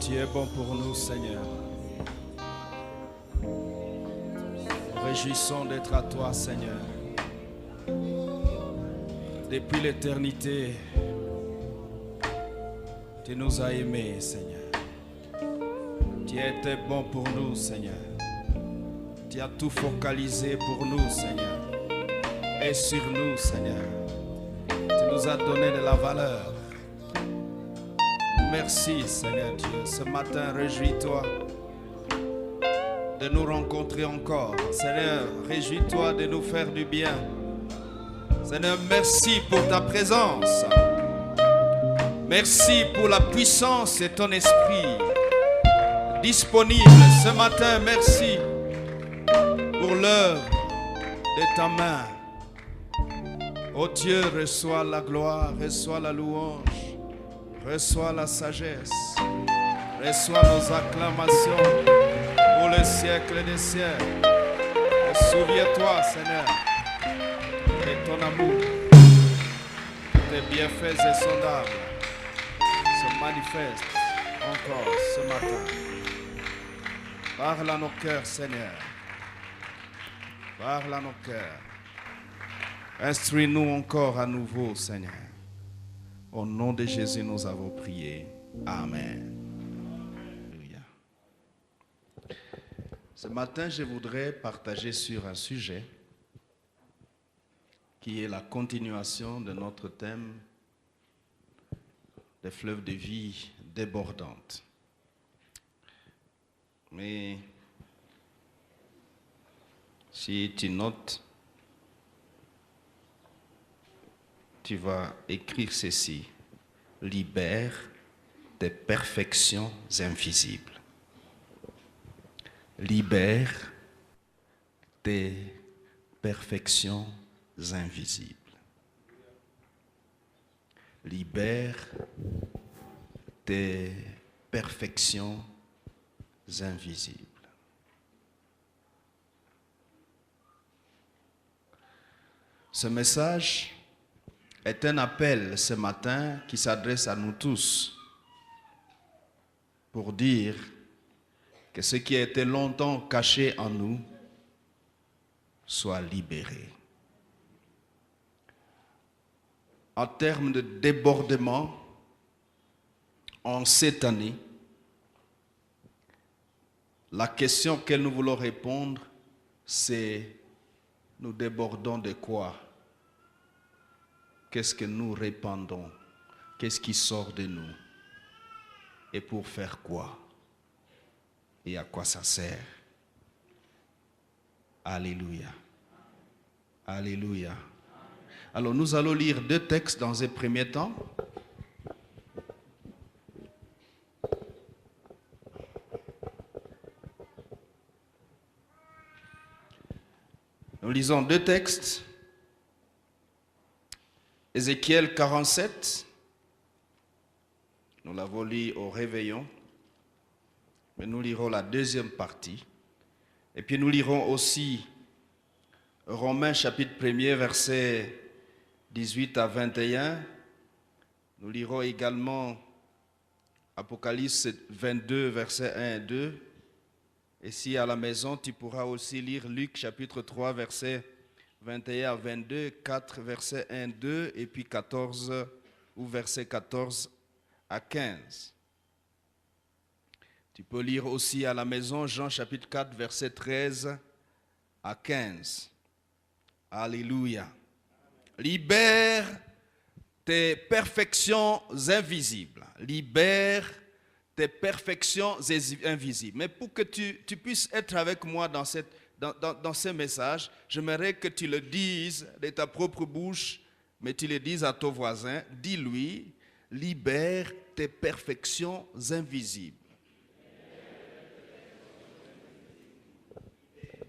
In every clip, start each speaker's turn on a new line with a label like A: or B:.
A: Tu es bon pour nous, Seigneur. Nous réjouissons d'être à toi, Seigneur. Depuis l'éternité, tu nous as aimés, Seigneur. Tu as été bon pour nous, Seigneur. Tu as tout focalisé pour nous, Seigneur. Et sur nous, Seigneur. Tu nous as donné de la valeur. Merci, Seigneur Dieu. Ce matin, réjouis-toi de nous rencontrer encore. Seigneur, réjouis-toi de nous faire du bien. Seigneur, merci pour ta présence. Merci pour la puissance et ton esprit disponible ce matin. Merci pour l'œuvre de ta main. Oh Dieu, reçois la gloire, reçois la louange, reçois la sagesse, reçois nos acclamations pour le siècle des siècles. Et souviens-toi, Seigneur, de ton amour, tes bienfaits insondables se manifestent encore ce matin. Parle à nos cœurs, Seigneur. Parle à nos cœurs. Instruis-nous encore à nouveau, Seigneur. Au nom de Jésus, nous avons prié. Amen. Alléluia. Ce matin, je voudrais partager sur un sujet qui est la continuation de notre thème des fleuves de vie débordantes. Mais si tu notes, tu vas écrire ceci: libère tes perfections invisibles. Libère tes perfections invisibles. Libère tes perfections invisibles. Ce message est un appel ce matin qui s'adresse à nous tous pour dire que ce qui a été longtemps caché en nous soit libéré. En termes de débordement, en cette année, la question que nous voulons répondre, c'est: nous débordons de quoi? Qu'est-ce que nous répandons? Qu'est-ce qui sort de nous? Et pour faire quoi? Et à quoi ça sert? Alléluia. Alléluia. Alors nous allons lire deux textes dans un premier temps. Nous lisons deux textes. Ézéchiel 47, nous l'avons lu au réveillon, mais nous lirons la deuxième partie. Et puis nous lirons aussi Romains chapitre 1er, versets 18 à 21. Nous lirons également Apocalypse 22, versets 1 et 2. Et si à la maison, tu pourras aussi lire Luc chapitre 3, versets 21 à 22, 4 versets 1, 2 et puis 14 ou versets 14 à 15. Tu peux lire aussi à la maison Jean chapitre 4 verset 13 à 15. Alléluia. Libère tes perfections invisibles. Libère tes perfections invisibles. Mais pour que tu puisses être avec moi dans ce message, j'aimerais que tu le dises de ta propre bouche, mais tu le dises à ton voisin. Dis-lui: libère tes perfections invisibles.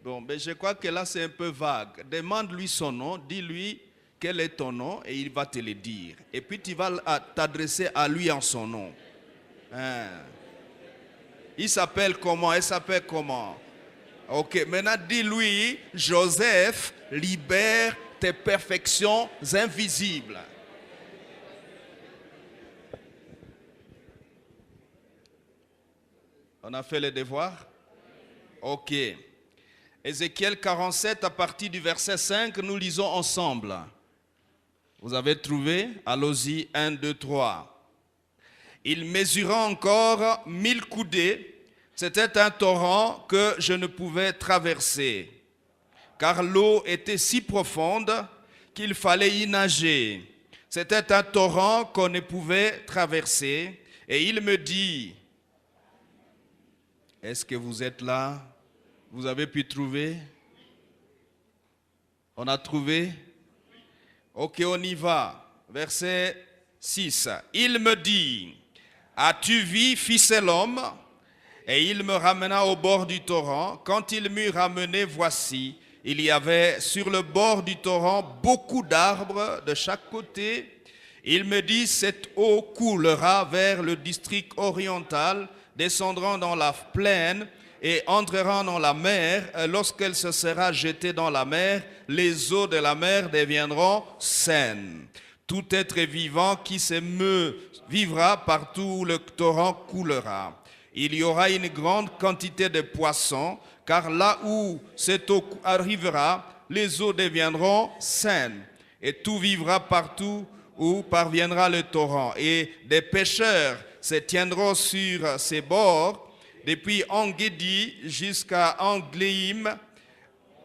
A: Bon, mais je crois que là c'est un peu vague. Demande-lui son nom, dis-lui quel est ton nom et il va te le dire. Et puis tu vas t'adresser à lui en son nom. Il s'appelle comment? Elle s'appelle comment? Ok, maintenant dis-lui: Joseph, libère tes perfections invisibles. On a fait les devoirs? Ok. Ézéchiel 47, à partir du verset 5, nous lisons ensemble. Vous avez trouvé? Allons-y, 1, 2, 3. Il mesura encore 1000 coudées. C'était un torrent que je ne pouvais traverser, car l'eau était si profonde qu'il fallait y nager. C'était un torrent qu'on ne pouvait traverser. Et il me dit, est-ce que vous êtes là? Vous avez pu trouver? On a trouvé? Ok, on y va. Verset 6. Il me dit, as-tu vu, fils de l'homme? Et il me ramena au bord du torrent. Quand il m'eut ramené, voici, il y avait sur le bord du torrent beaucoup d'arbres de chaque côté. Il me dit, cette eau coulera vers le district oriental, descendra dans la plaine et entrera dans la mer. Lorsqu'elle se sera jetée dans la mer, les eaux de la mer deviendront saines. Tout être vivant qui s'émeut vivra partout où le torrent coulera. Il y aura une grande quantité de poissons, car là où cette eau arrivera, les eaux deviendront saines. Et tout vivra partout où parviendra le torrent. Et des pêcheurs se tiendront sur ses bords, depuis En-Guédi jusqu'à En-Gléim,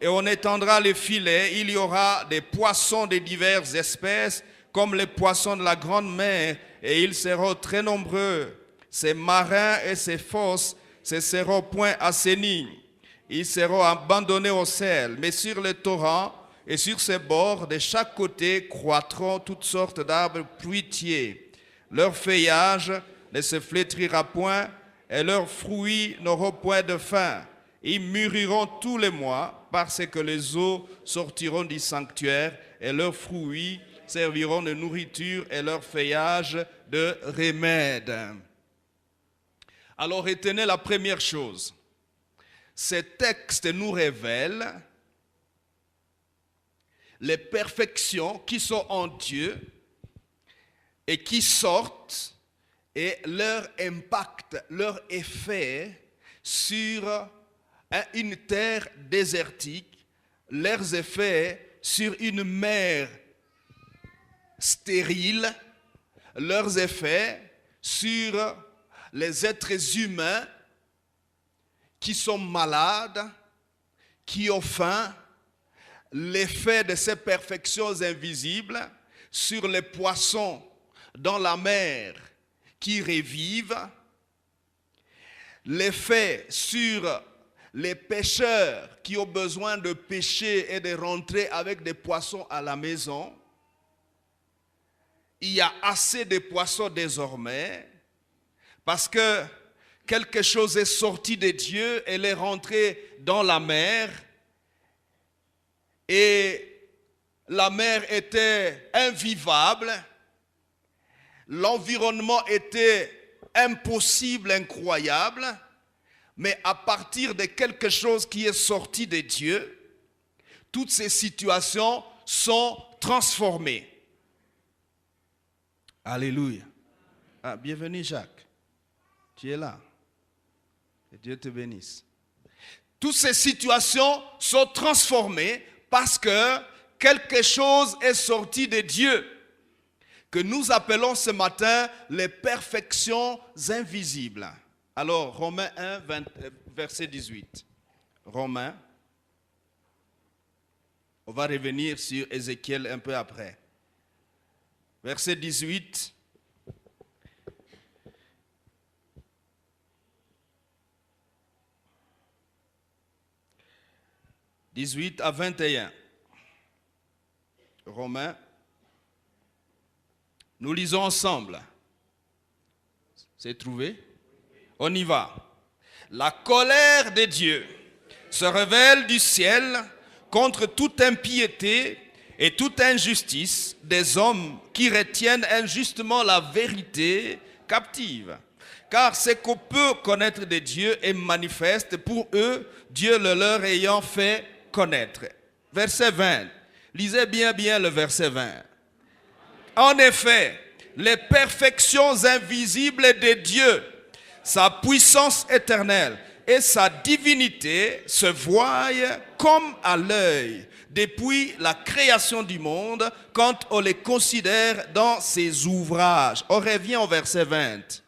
A: et on étendra les filets. Il y aura des poissons de diverses espèces, comme les poissons de la grande mer, et ils seront très nombreux. Ces marins et ces fosses ne seront point assainis. Ils seront abandonnés au sel, mais sur le torrent et sur ses bords, de chaque côté, croîtront toutes sortes d'arbres fruitiers. Leur feuillage ne se flétrira point, et leurs fruits n'auront point de fin. Ils mûriront tous les mois, parce que les eaux sortiront du sanctuaire, et leurs fruits serviront de nourriture, et leur feuillage de remède. Alors retenez la première chose. Ces textes nous révèlent les perfections qui sont en Dieu et qui sortent, et leur impact, leur effet sur une terre désertique, leurs effets sur une mer stérile, leurs effets sur les êtres humains qui sont malades, qui ont faim, l'effet de ces perfections invisibles sur les poissons dans la mer qui revivent, l'effet sur les pêcheurs qui ont besoin de pêcher et de rentrer avec des poissons à la maison. Il y a assez de poissons désormais parce que quelque chose est sorti de Dieu, elle est rentrée dans la mer et la mer était invivable, l'environnement était impossible, incroyable, mais à partir de quelque chose qui est sorti de Dieu, toutes ces situations sont transformées. Alléluia. Ah, bienvenue Jacques. Tu es là. Que Dieu te bénisse. Toutes ces situations sont transformées parce que quelque chose est sorti de Dieu, que nous appelons ce matin les perfections invisibles. Alors, Romains 1, verset 18. Romains. On va revenir sur Ézéchiel un peu après. Verset 18. « 18 à 21. Romains. Nous lisons ensemble. C'est trouvé? On y va. La colère de Dieu se révèle du ciel contre toute impiété et toute injustice des hommes qui retiennent injustement la vérité captive. Car ce qu'on peut connaître de Dieu est manifeste pour eux, Dieu le leur ayant fait connaître. Verset 20. Lisez bien le verset 20. En effet, les perfections invisibles de Dieu, sa puissance éternelle et sa divinité se voient comme à l'œil depuis la création du monde quand on les considère dans ses ouvrages. On revient au verset 20.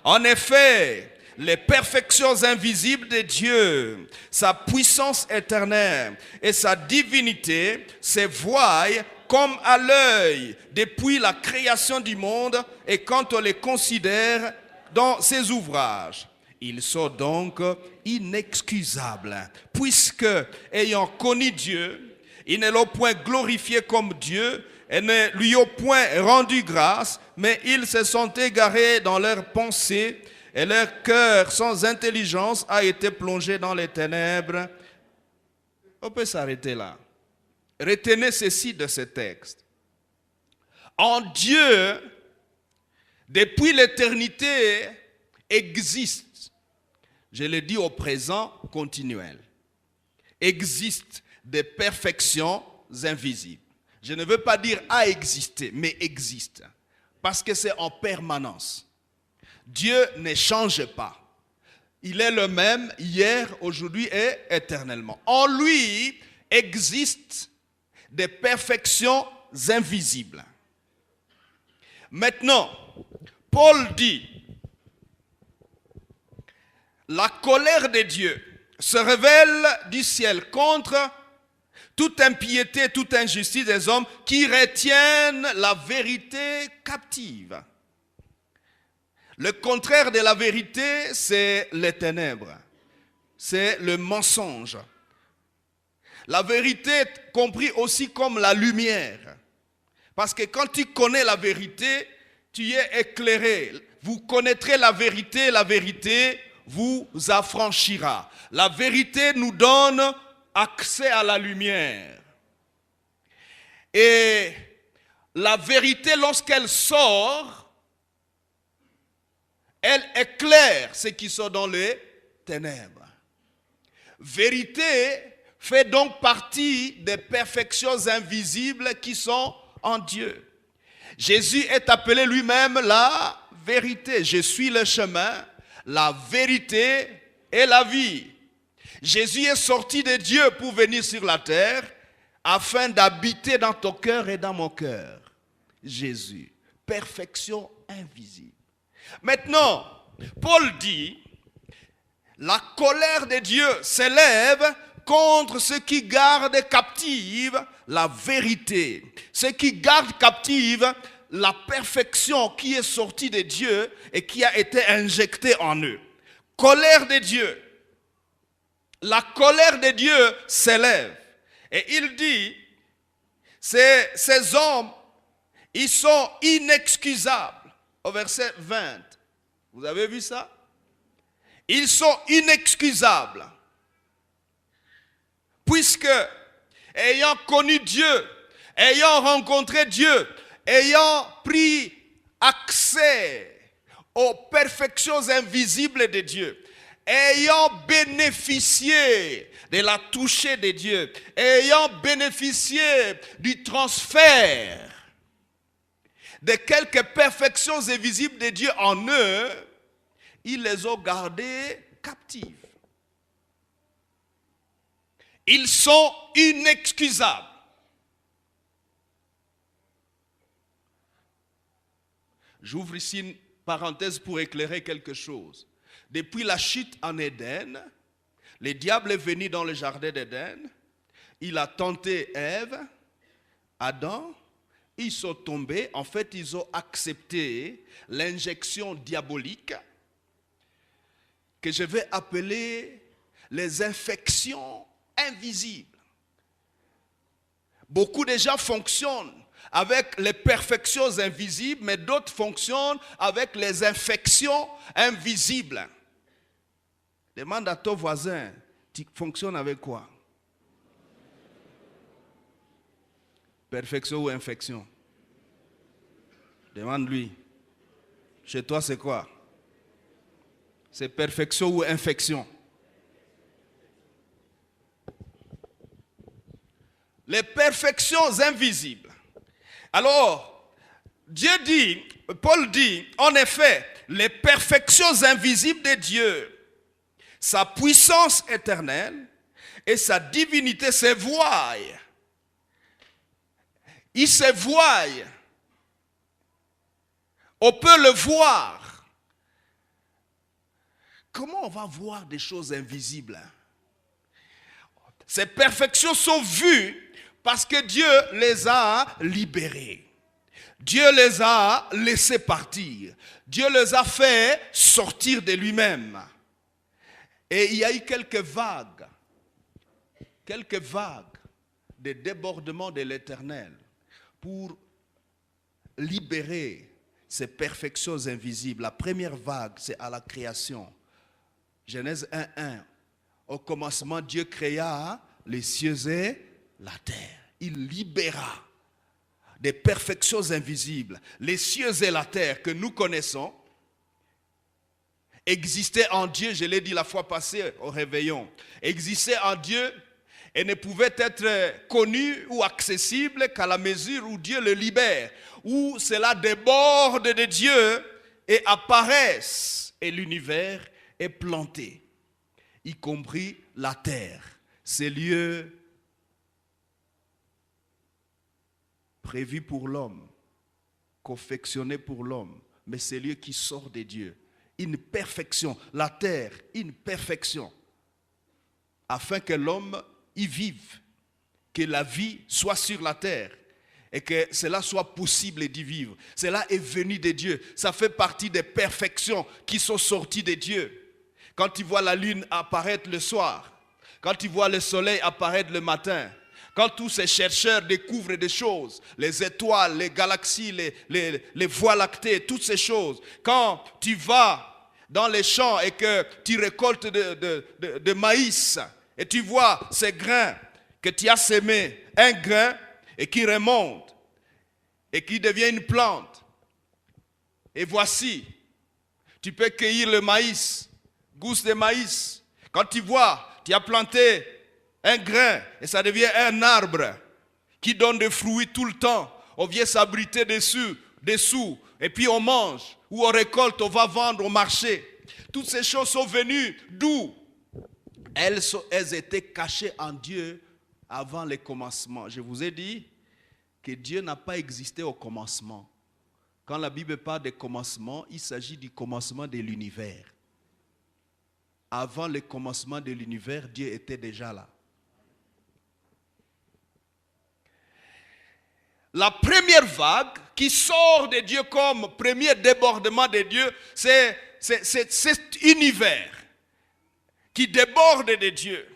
A: En effet, les perfections invisibles de Dieu, sa puissance éternelle et sa divinité se voient comme à l'œil depuis la création du monde et quand on les considère dans ses ouvrages. Ils sont donc inexcusables, puisque, ayant connu Dieu, ils ne l'ont point glorifié comme Dieu et ne lui ont point rendu grâce, mais ils se sont égarés dans leurs pensées et leur cœur sans intelligence a été plongé dans les ténèbres. On peut s'arrêter là. Retenez ceci de ce texte. En Dieu, depuis l'éternité, existe, je le dis au présent continuel, existe des perfections invisibles. Je ne veux pas dire a existé, mais existe. Parce que c'est en permanence. Dieu ne change pas. Il est le même hier, aujourd'hui et éternellement. En lui existent des perfections invisibles. Maintenant, Paul dit, la colère de Dieu se révèle du ciel contre toute impiété, toute injustice des hommes qui retiennent la vérité captive. Le contraire de la vérité, c'est les ténèbres, c'est le mensonge. La vérité est comprise aussi comme la lumière. Parce que quand tu connais la vérité, tu es éclairé. Vous connaîtrez la vérité vous affranchira. La vérité nous donne accès à la lumière. Et la vérité, lorsqu'elle sort, elle éclaire ceux qui sont dans les ténèbres. Vérité fait donc partie des perfections invisibles qui sont en Dieu. Jésus est appelé lui-même la vérité. Je suis le chemin, la vérité et la vie. Jésus est sorti de Dieu pour venir sur la terre afin d'habiter dans ton cœur et dans mon cœur. Jésus, perfection invisible. Maintenant, Paul dit, la colère de Dieu s'élève contre ceux qui gardent captive la vérité, ceux qui gardent captive la perfection qui est sortie de Dieu et qui a été injectée en eux. Colère de Dieu. La colère de Dieu s'élève. Et il dit, ces hommes, ils sont inexcusables. Au verset 20. Vous avez vu ça? Ils sont inexcusables. Puisque, ayant connu Dieu, ayant rencontré Dieu, ayant pris accès aux perfections invisibles de Dieu, ayant bénéficié de la toucher de Dieu, ayant bénéficié du transfert de quelques perfections invisibles de Dieu en eux, ils les ont gardés captifs. Ils sont inexcusables. J'ouvre ici une parenthèse pour éclairer quelque chose. Depuis la chute en Éden, le diable est venu dans le jardin d'Éden, il a tenté Ève, Adam, ils sont tombés, en fait ils ont accepté l'injection diabolique que je vais appeler les infections invisibles. Beaucoup de gens fonctionnent avec les perfections invisibles, mais d'autres fonctionnent avec les infections invisibles. Demande à ton voisin, tu fonctionnes avec quoi? Perfection ou infection? Demande-lui. Chez toi, c'est quoi? C'est perfection ou infection? Les perfections invisibles. Alors, Dieu dit, Paul dit, en effet, les perfections invisibles de Dieu, sa puissance éternelle et sa divinité se voient. Il se voit. On peut le voir. Comment on va voir des choses invisibles? Ces perfections sont vues parce que Dieu les a libérées. Dieu les a laissés partir. Dieu les a fait sortir de lui-même. Et il y a eu quelques vagues de débordement de l'Éternel pour libérer ces perfections invisibles. La première vague, c'est à la création. Genèse 1:1. Au commencement, Dieu créa les cieux et la terre. Il libéra des perfections invisibles. Les cieux et la terre que nous connaissons existaient en Dieu, je l'ai dit la fois passée au réveillon, existaient en Dieu et ne pouvaient être connus ou accessibles qu'à la mesure où Dieu le libère, où cela déborde de Dieu et apparaissent et l'univers est planté, y compris la terre, ces lieux prévus pour l'homme, confectionnés pour l'homme, mais ces lieux qui sortent de Dieu. Une perfection, la terre, une perfection, afin que l'homme y vive, que la vie soit sur la terre et que cela soit possible d'y vivre. Cela est venu de Dieu, ça fait partie des perfections qui sont sorties de Dieu. Quand tu vois la lune apparaître le soir, quand tu vois le soleil apparaître le matin, quand tous ces chercheurs découvrent des choses, les étoiles, les galaxies, les voies lactées, toutes ces choses, quand tu vas dans les champs et que tu récoltes de maïs et tu vois ces grains que tu as semés, un grain et qui remonte et qui devient une plante. Et voici, tu peux cueillir le maïs, gousses de maïs. Quand tu vois, tu as planté un grain et ça devient un arbre qui donne des fruits tout le temps. On vient s'abriter dessous et puis on mange ou on récolte, on va vendre au marché. Toutes ces choses sont venues d'où? Elles étaient cachées en Dieu avant le commencement. Je vous ai dit que Dieu n'a pas existé au commencement. Quand la Bible parle de commencement, il s'agit du commencement de l'univers. Avant le commencement de l'univers, Dieu était déjà là. La première vague qui sort de Dieu comme premier débordement de Dieu, c'est cet univers qui déborde de Dieu,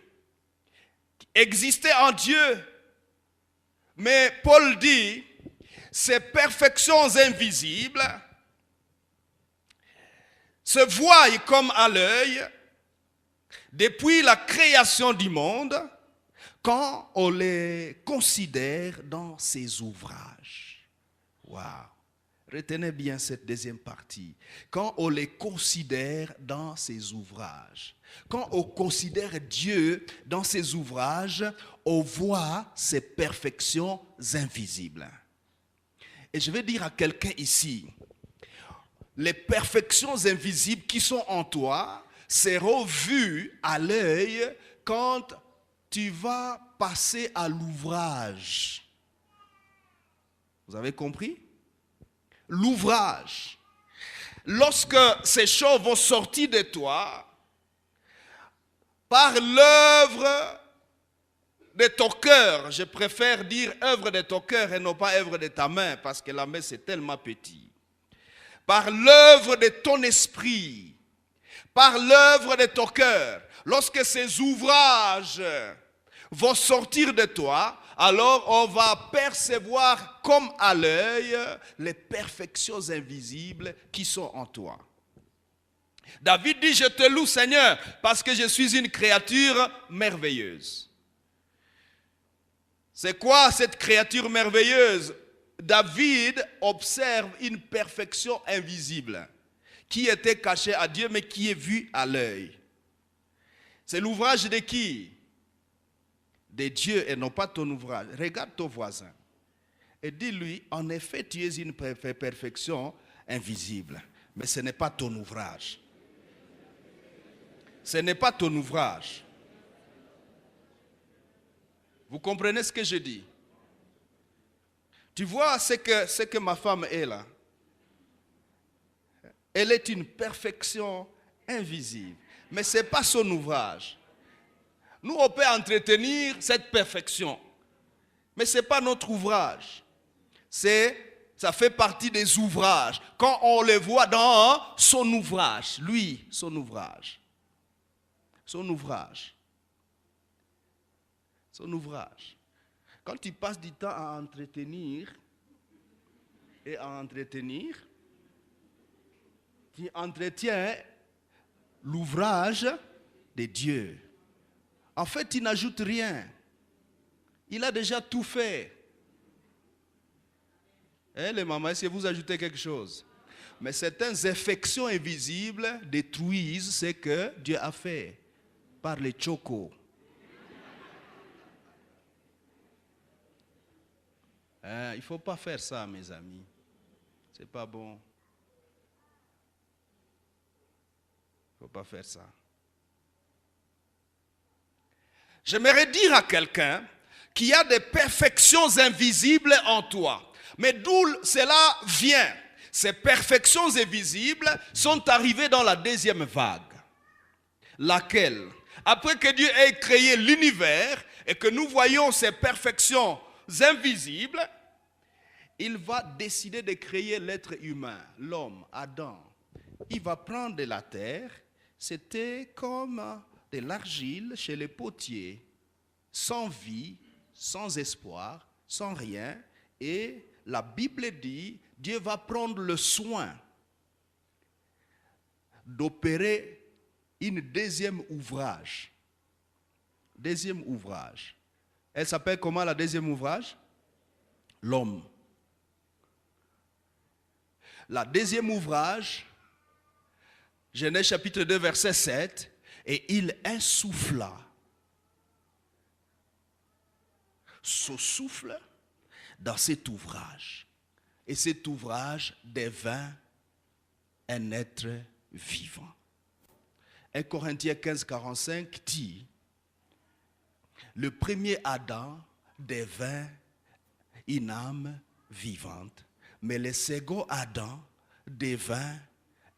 A: qui existait en Dieu. Mais Paul dit, ces perfections invisibles se voient comme à l'œil depuis la création du monde, quand on les considère dans ses ouvrages. Waouh! Retenez bien cette deuxième partie. Quand on les considère dans ses ouvrages. Quand on considère Dieu dans ses ouvrages, on voit ses perfections invisibles. Et je vais dire à quelqu'un ici, les perfections invisibles qui sont en toi seront vues à l'œil quand tu vas passer à l'ouvrage. Vous avez compris? L'ouvrage. Lorsque ces choses vont sortir de toi, par l'œuvre de ton cœur, je préfère dire œuvre de ton cœur et non pas œuvre de ta main, parce que la main c'est tellement petit. Par l'œuvre de ton esprit, par l'œuvre de ton cœur, lorsque ces ouvrages vont sortir de toi, alors on va percevoir comme à l'œil les perfections invisibles qui sont en toi. David dit, je te loue Seigneur, parce que je suis une créature merveilleuse. C'est quoi cette créature merveilleuse? David observe une perfection invisible qui était cachée à Dieu mais qui est vue à l'œil. C'est l'ouvrage de qui? De Dieu et non pas ton ouvrage. Regarde ton voisin et dis-lui, en effet, tu es une perfection invisible. Mais ce n'est pas ton ouvrage. Ce n'est pas ton ouvrage. Vous comprenez ce que je dis? Tu vois ce que ma femme est là? Elle est une perfection invisible. Mais ce n'est pas son ouvrage. Nous, on peut entretenir cette perfection. Mais ce n'est pas notre ouvrage. Ça fait partie des ouvrages. Quand on le voit dans son ouvrage, lui, son ouvrage. Son ouvrage. Son ouvrage. Quand tu passes du temps à entretenir et à entretenir, tu entretiens l'ouvrage de Dieu. En fait, il n'ajoute rien. Il a déjà tout fait. Les mamans, est-ce que vous ajoutez quelque chose? Mais certaines affections invisibles détruisent ce que Dieu a fait par les chocos. Il ne faut pas faire ça, mes amis. C'est pas bon. Il ne faut pas faire ça. J'aimerais dire à quelqu'un qu'il y a des perfections invisibles en toi. Mais d'où cela vient? Ces perfections invisibles sont arrivées dans la deuxième vague. Laquelle? Après que Dieu ait créé l'univers et que nous voyons ces perfections invisibles, il va décider de créer l'être humain, l'homme, Adam. Il va prendre de la terre, c'était comme de l'argile chez les potiers, sans vie, sans espoir, sans rien. Et la Bible dit, Dieu va prendre le soin d'opérer une deuxième ouvrage. Deuxième ouvrage. Elle s'appelle comment la deuxième ouvrage? L'homme. La deuxième ouvrage, Genèse chapitre 2, verset 7, et il insuffla ce souffle dans cet ouvrage. Et cet ouvrage devint un être vivant. 1 Corinthiens 15, 45 dit, le premier Adam devint une âme vivante, mais le second Adam devint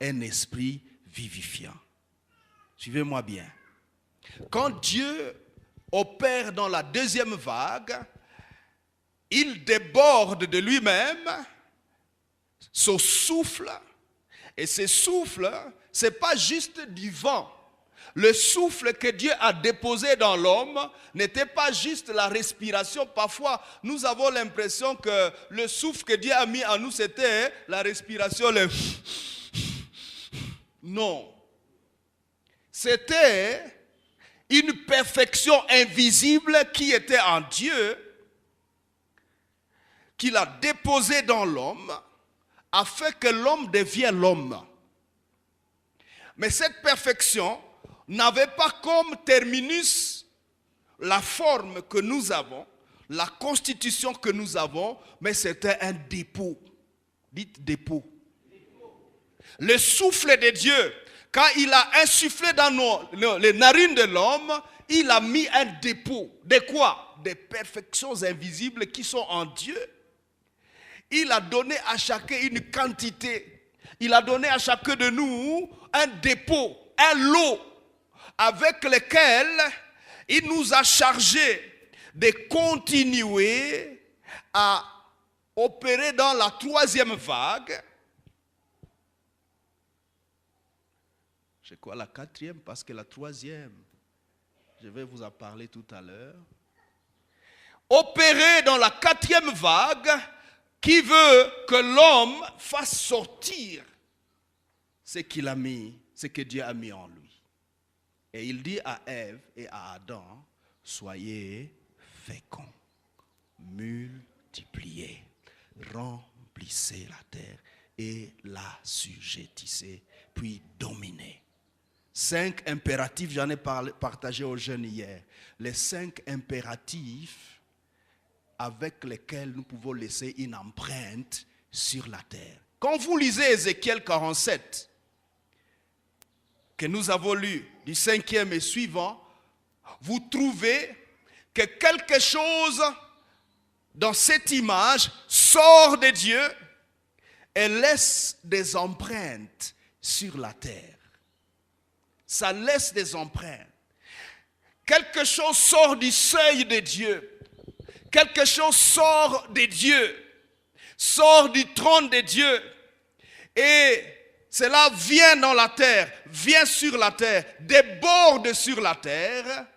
A: un esprit vivifiant. Suivez-moi bien. Quand Dieu opère dans la deuxième vague, il déborde de lui-même ce souffle. Et ce souffle, ce n'est pas juste du vent. Le souffle que Dieu a déposé dans l'homme n'était pas juste la respiration. Parfois, nous avons l'impression que le souffle que Dieu a mis en nous, c'était la respiration. Non. C'était une perfection invisible qui était en Dieu, qu'il a déposée dans l'homme, afin que l'homme devienne l'homme. Mais cette perfection n'avait pas comme terminus la forme que nous avons, la constitution que nous avons, mais c'était un dépôt. Dites dépôt. Le souffle de Dieu, quand il a insufflé dans les narines de l'homme, il a mis un dépôt. De quoi? Des perfections invisibles qui sont en Dieu. Il a donné à chacun une quantité. Il a donné à chacun de nous un dépôt, un lot, avec lequel il nous a chargés de continuer à opérer dans la troisième vague. C'est quoi la quatrième? Parce que la troisième, je vais vous en parler tout à l'heure. Opérer dans la quatrième vague qui veut que l'homme fasse sortir ce qu'il a mis, ce que Dieu a mis en lui. Et il dit à Ève et à Adam, soyez féconds, multipliez, remplissez la terre et la sujettissez, puis dominez. 5 impératifs, j'en ai partagé aux jeunes hier. Les 5 impératifs avec lesquels nous pouvons laisser une empreinte sur la terre. Quand vous lisez Ézéchiel 47, que nous avons lu du 5e et suivant, vous trouvez que quelque chose dans cette image sort de Dieu et laisse des empreintes sur la terre. Ça laisse des empreintes. Quelque chose sort du seuil de Dieu. Quelque chose sort de Dieu. Sort du trône de Dieu. Et cela vient dans la terre, vient sur la terre, déborde sur la terre.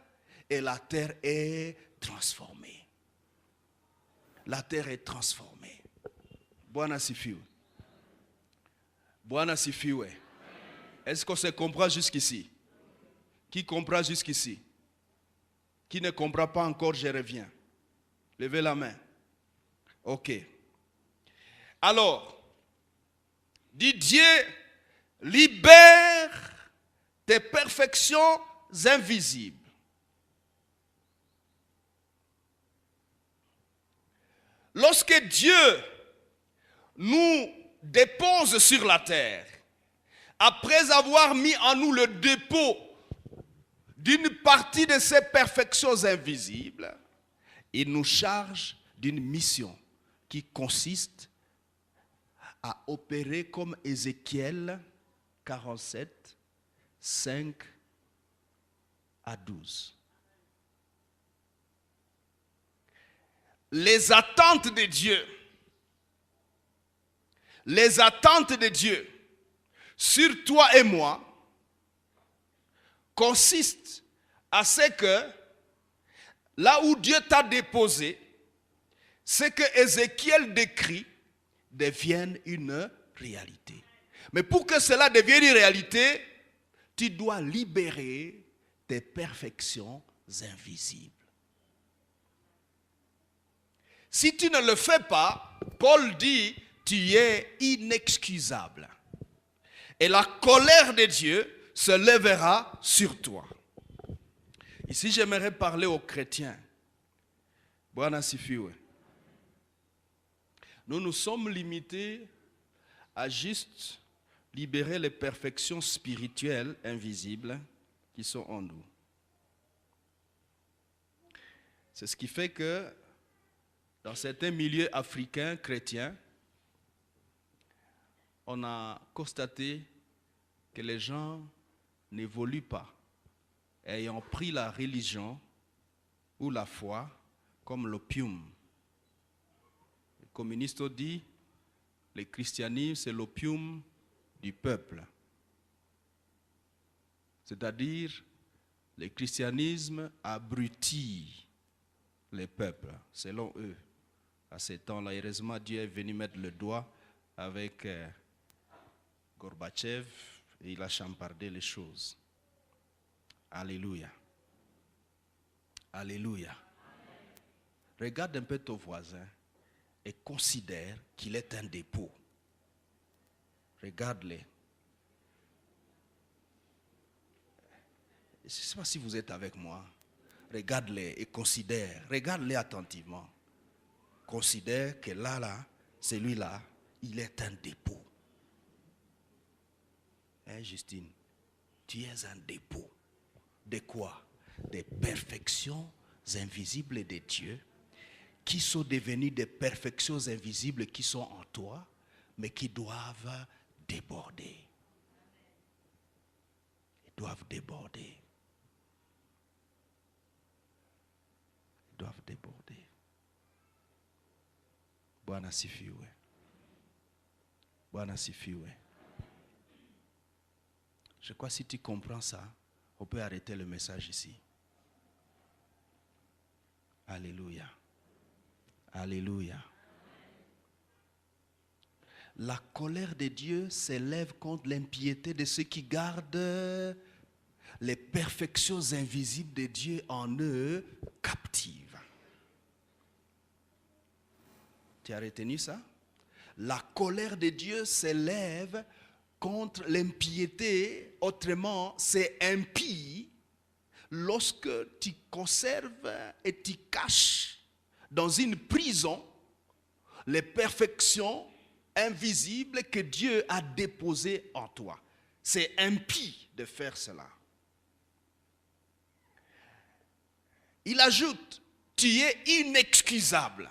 A: Et la terre est transformée. La terre est transformée. Bwana sifiwe. Bwana sifiwe. Est-ce qu'on se comprend jusqu'ici? Qui comprend jusqu'ici? Qui ne comprend pas encore, je reviens. Levez la main. Ok. Alors, dit Dieu, libère tes perfections invisibles. Lorsque Dieu nous dépose sur la terre, après avoir mis en nous le dépôt d'une partie de ces perfections invisibles, il nous charge d'une mission qui consiste à opérer comme Ézéchiel 47, 5 à 12. Les attentes de Dieu sur toi et moi consistent à ce que là où Dieu t'a déposé, ce que Ézéchiel décrit devienne une réalité. Mais pour que cela devienne une réalité, tu dois libérer tes perfections invisibles. Si tu ne le fais pas, Paul dit, tu es inexcusable. Et la colère de Dieu se lèvera sur toi. Ici, j'aimerais parler aux chrétiens. Bwana sifiwe. Nous sommes limités à juste libérer les perfections spirituelles invisibles qui sont en nous. C'est ce qui fait que dans certains milieux africains chrétiens, on a constaté que les gens n'évoluent pas, ayant pris la religion ou la foi comme l'opium. Les communistes ont dit, le christianisme c'est l'opium du peuple. C'est-à-dire, le christianisme abrutit les peuples, selon eux. À ces temps-là, heureusement, Dieu est venu mettre le doigt avec Gorbatchev et il a chambardé les choses. Alléluia. Alléluia. Regarde un peu ton voisin et considère qu'il est un dépôt. Regarde-les. Je ne sais pas si vous êtes avec moi. Regarde-les et considère. Regarde-les attentivement. Considère que là, celui-là, il est un dépôt. Hein, Justine? Tu es un dépôt. De quoi? Des perfections invisibles de Dieu qui sont devenues des perfections invisibles qui sont en toi, mais qui doivent déborder. Ils doivent déborder. Ils doivent déborder. Bwana sifiwe. Bwana sifiwe. Je crois que si tu comprends ça, on peut arrêter le message ici. Alléluia. Alléluia. La colère de Dieu s'élève contre l'impiété de ceux qui gardent les perfections invisibles de Dieu en eux captives. Tu as retenu ça? La colère de Dieu s'élève contre l'impiété, autrement, c'est impie lorsque tu conserves et tu caches dans une prison les perfections invisible que Dieu a déposé en toi. C'est impie de faire cela. Il ajoute, tu es inexcusable.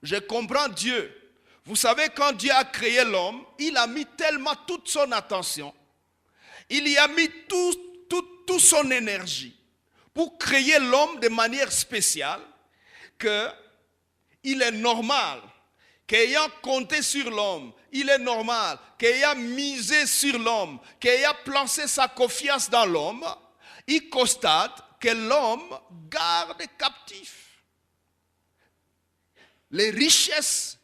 A: Je comprends Dieu. Vous savez, quand Dieu a créé l'homme, il a mis tellement toute son attention, il y a mis toute son énergie pour créer l'homme de manière spéciale, qu'il est normal qu'ayant compté sur l'homme, il est normal qu'ayant misé sur l'homme, qu'ayant placé sa confiance dans l'homme, il constate que l'homme garde captif les richesses.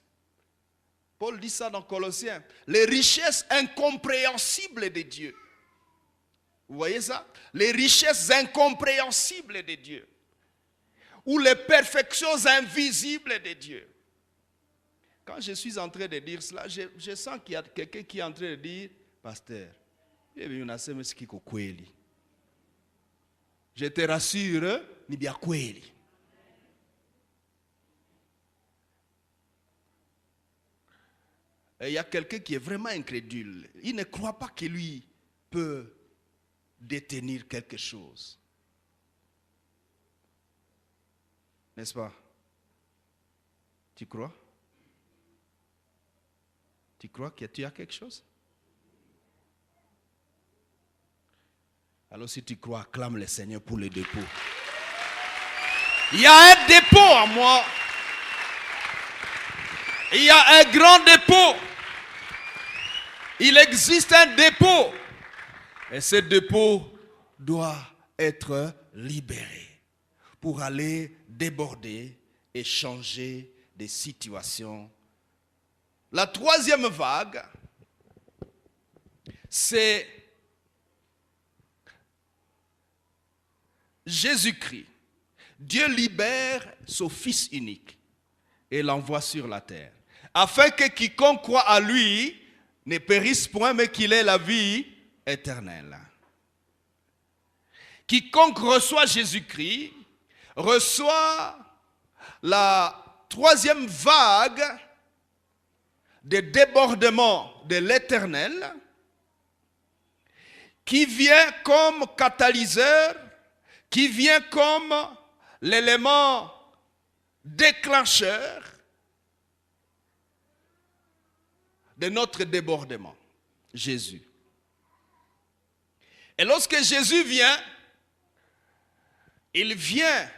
A: Paul dit ça dans Colossiens, les richesses incompréhensibles de Dieu. Vous voyez ça? Les richesses incompréhensibles de Dieu. Ou les perfections invisibles de Dieu. Quand je suis en train de dire cela, je sens qu'il y a quelqu'un qui est en train de dire, pasteur, je te rassure, ni bien kweli. Et il y a quelqu'un qui est vraiment incrédule. Il ne croit pas que lui peut détenir quelque chose. N'est-ce pas? Tu crois? Tu crois que tu as quelque chose? Alors si tu crois, acclame le Seigneur pour le dépôt. Il y a un dépôt en moi. Il y a un grand dépôt. Il existe un dépôt. Et ce dépôt doit être libéré pour aller déborder et changer des situations. La troisième vague, c'est Jésus-Christ. Dieu libère son Fils unique et l'envoie sur la terre, afin que quiconque croit à lui ne périsse point, mais qu'il ait la vie éternelle. Quiconque reçoit Jésus-Christ reçoit la troisième vague de débordement de l'Éternel qui vient comme catalyseur, qui vient comme l'élément déclencheur de notre débordement. Jésus. Et lorsque Jésus vient, il vient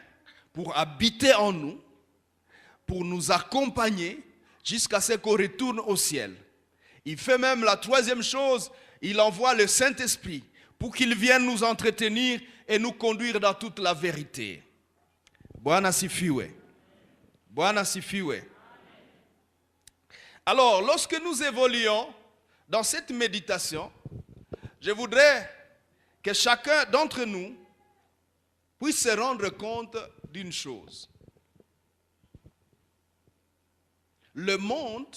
A: pour habiter en nous, pour nous accompagner jusqu'à ce qu'on retourne au ciel. Il fait même la troisième chose, il envoie le Saint-Esprit pour qu'il vienne nous entretenir et nous conduire dans toute la vérité. Bwana sifiwe. Bwana sifiwe. Alors, lorsque nous évoluons dans cette méditation, je voudrais que chacun d'entre nous puisse se rendre compte d'une chose. Le monde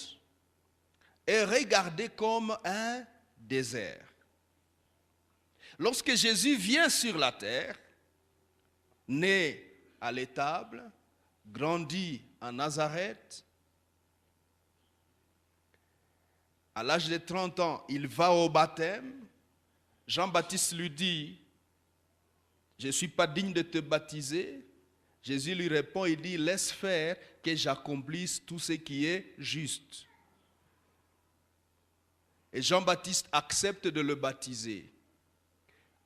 A: est regardé comme un désert. Lorsque Jésus vient sur la terre, né à l'étable, grandi à Nazareth, à l'âge de 30 ans, il va au baptême. Jean-Baptiste lui dit, je ne suis pas digne de te baptiser. Jésus lui répond, il dit, laisse faire que j'accomplisse tout ce qui est juste. Et Jean-Baptiste accepte de le baptiser.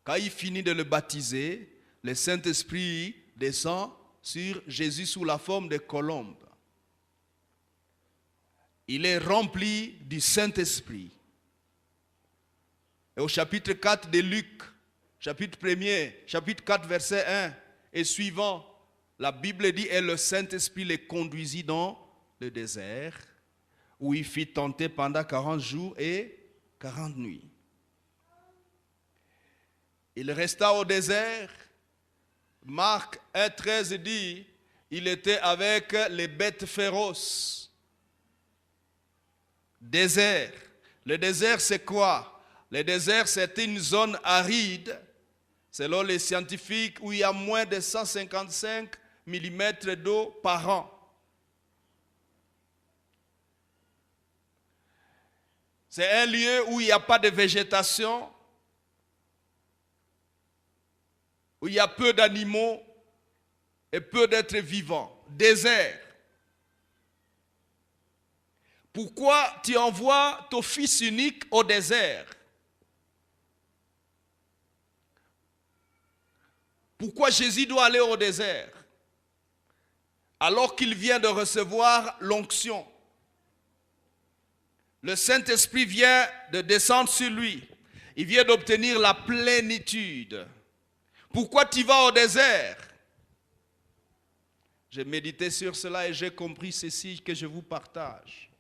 A: Quand il finit de le baptiser, le Saint-Esprit descend sur Jésus sous la forme de colombe. Il est rempli du Saint-Esprit. Et au chapitre 4 de Luc, chapitre 4, verset 1 et suivant, la Bible dit, et le Saint-Esprit les conduisit dans le désert, où il fit tenter pendant 40 jours et 40 nuits. Il resta au désert. Marc 1,13 dit, il était avec les bêtes féroces. Désert. Le désert, c'est quoi? Le désert, c'est une zone aride, selon les scientifiques, où il y a moins de 155 mm d'eau par an. C'est un lieu où il n'y a pas de végétation, où il y a peu d'animaux et peu d'êtres vivants. Désert. Pourquoi tu envoies ton fils unique au désert? Pourquoi Jésus doit aller au désert alors qu'il vient de recevoir l'onction? Le Saint-Esprit vient de descendre sur lui. Il vient d'obtenir la plénitude. Pourquoi tu vas au désert? J'ai médité sur cela et j'ai compris ceci que je vous partage.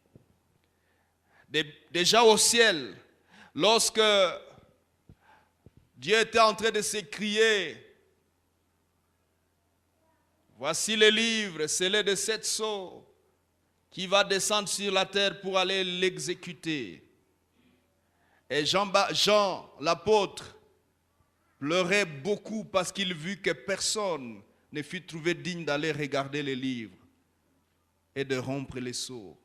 A: Déjà au ciel, lorsque Dieu était en train de s'écrier, voici le livre scellé de 7 sceaux qui va descendre sur la terre pour aller l'exécuter. Et Jean, l'apôtre, pleurait beaucoup parce qu'il vit que personne ne fut trouvé digne d'aller regarder les livres et de rompre les sceaux.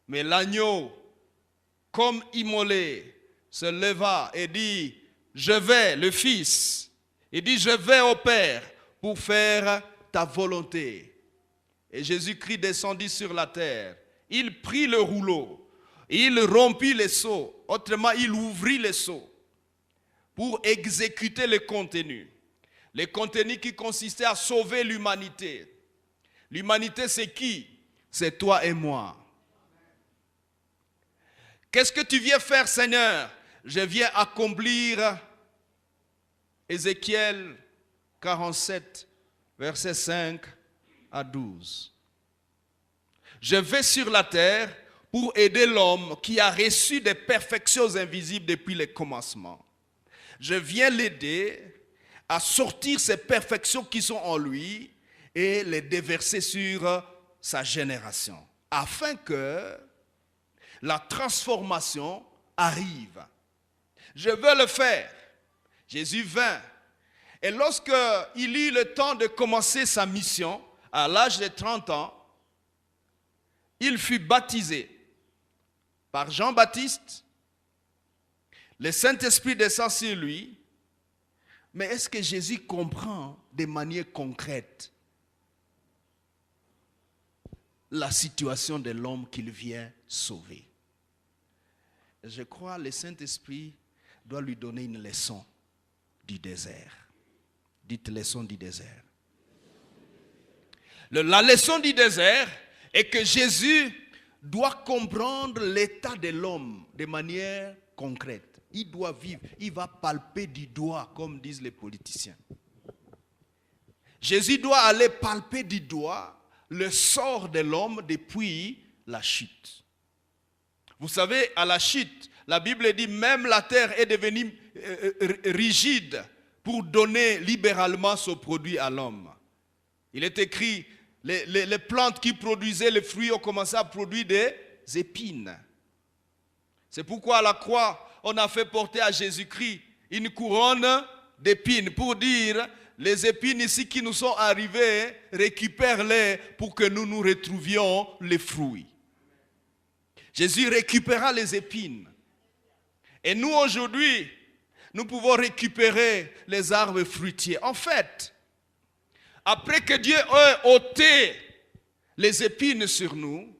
A: Mais l'agneau, comme immolé, se leva et dit, je vais, le Fils, il dit, je vais au Père pour faire ta volonté. Et Jésus-Christ descendit sur la terre. Il prit le rouleau, il rompit les sceaux, autrement il ouvrit les sceaux pour exécuter le contenu. Le contenu qui consistait à sauver l'humanité. L'humanité c'est qui? C'est toi et moi. Qu'est-ce que tu viens faire, Seigneur? Je viens accomplir Ézéchiel 47, versets 5 à 12. Je vais sur la terre pour aider l'homme qui a reçu des perfections invisibles depuis le commencement. Je viens l'aider à sortir ces perfections qui sont en lui et les déverser sur sa génération, afin que la transformation arrive. Je veux le faire. Jésus vint. Et lorsqu'il eut le temps de commencer sa mission, à l'âge de 30 ans, il fut baptisé par Jean-Baptiste. Le Saint-Esprit descend sur lui. Mais est-ce que Jésus comprend de manière concrète la situation de l'homme qu'il vient sauver? Je crois que le Saint-Esprit doit lui donner une leçon du désert. Dites leçon du désert. La leçon du désert est que Jésus doit comprendre l'état de l'homme de manière concrète. Il doit vivre, il va palper du doigt, comme disent les politiciens. Jésus doit aller palper du doigt le sort de l'homme depuis la chute. Vous savez, à la chute, la Bible dit même la terre est devenue rigide pour donner libéralement son produit à l'homme. Il est écrit, les plantes qui produisaient les fruits ont commencé à produire des épines. C'est pourquoi à la croix, on a fait porter à Jésus-Christ une couronne d'épines pour dire, les épines ici qui nous sont arrivées, récupère-les pour que nous nous retrouvions les fruits. Jésus récupéra les épines. Et nous aujourd'hui, nous pouvons récupérer les arbres fruitiers. En fait, après que Dieu ait ôté les épines sur nous,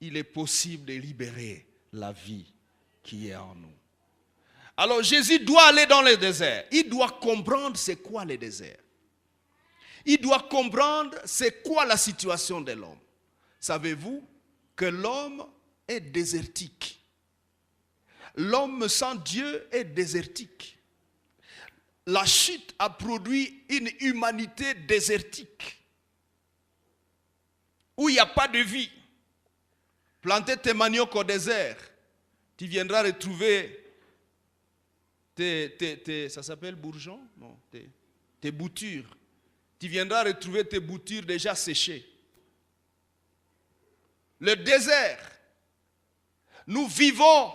A: il est possible de libérer la vie qui est en nous. Alors Jésus doit aller dans le désert. Il doit comprendre c'est quoi le désert. Il doit comprendre c'est quoi la situation de l'homme. Savez-vous que l'homme est désertique? L'homme sans Dieu est désertique. La chute a produit une humanité désertique où il n'y a pas de vie. Planter tes maniocs au désert, tu viendras retrouver ça s'appelle bourgeons? Non, tes boutures. Tu viendras retrouver tes boutures déjà séchées. Le désert. Nous vivons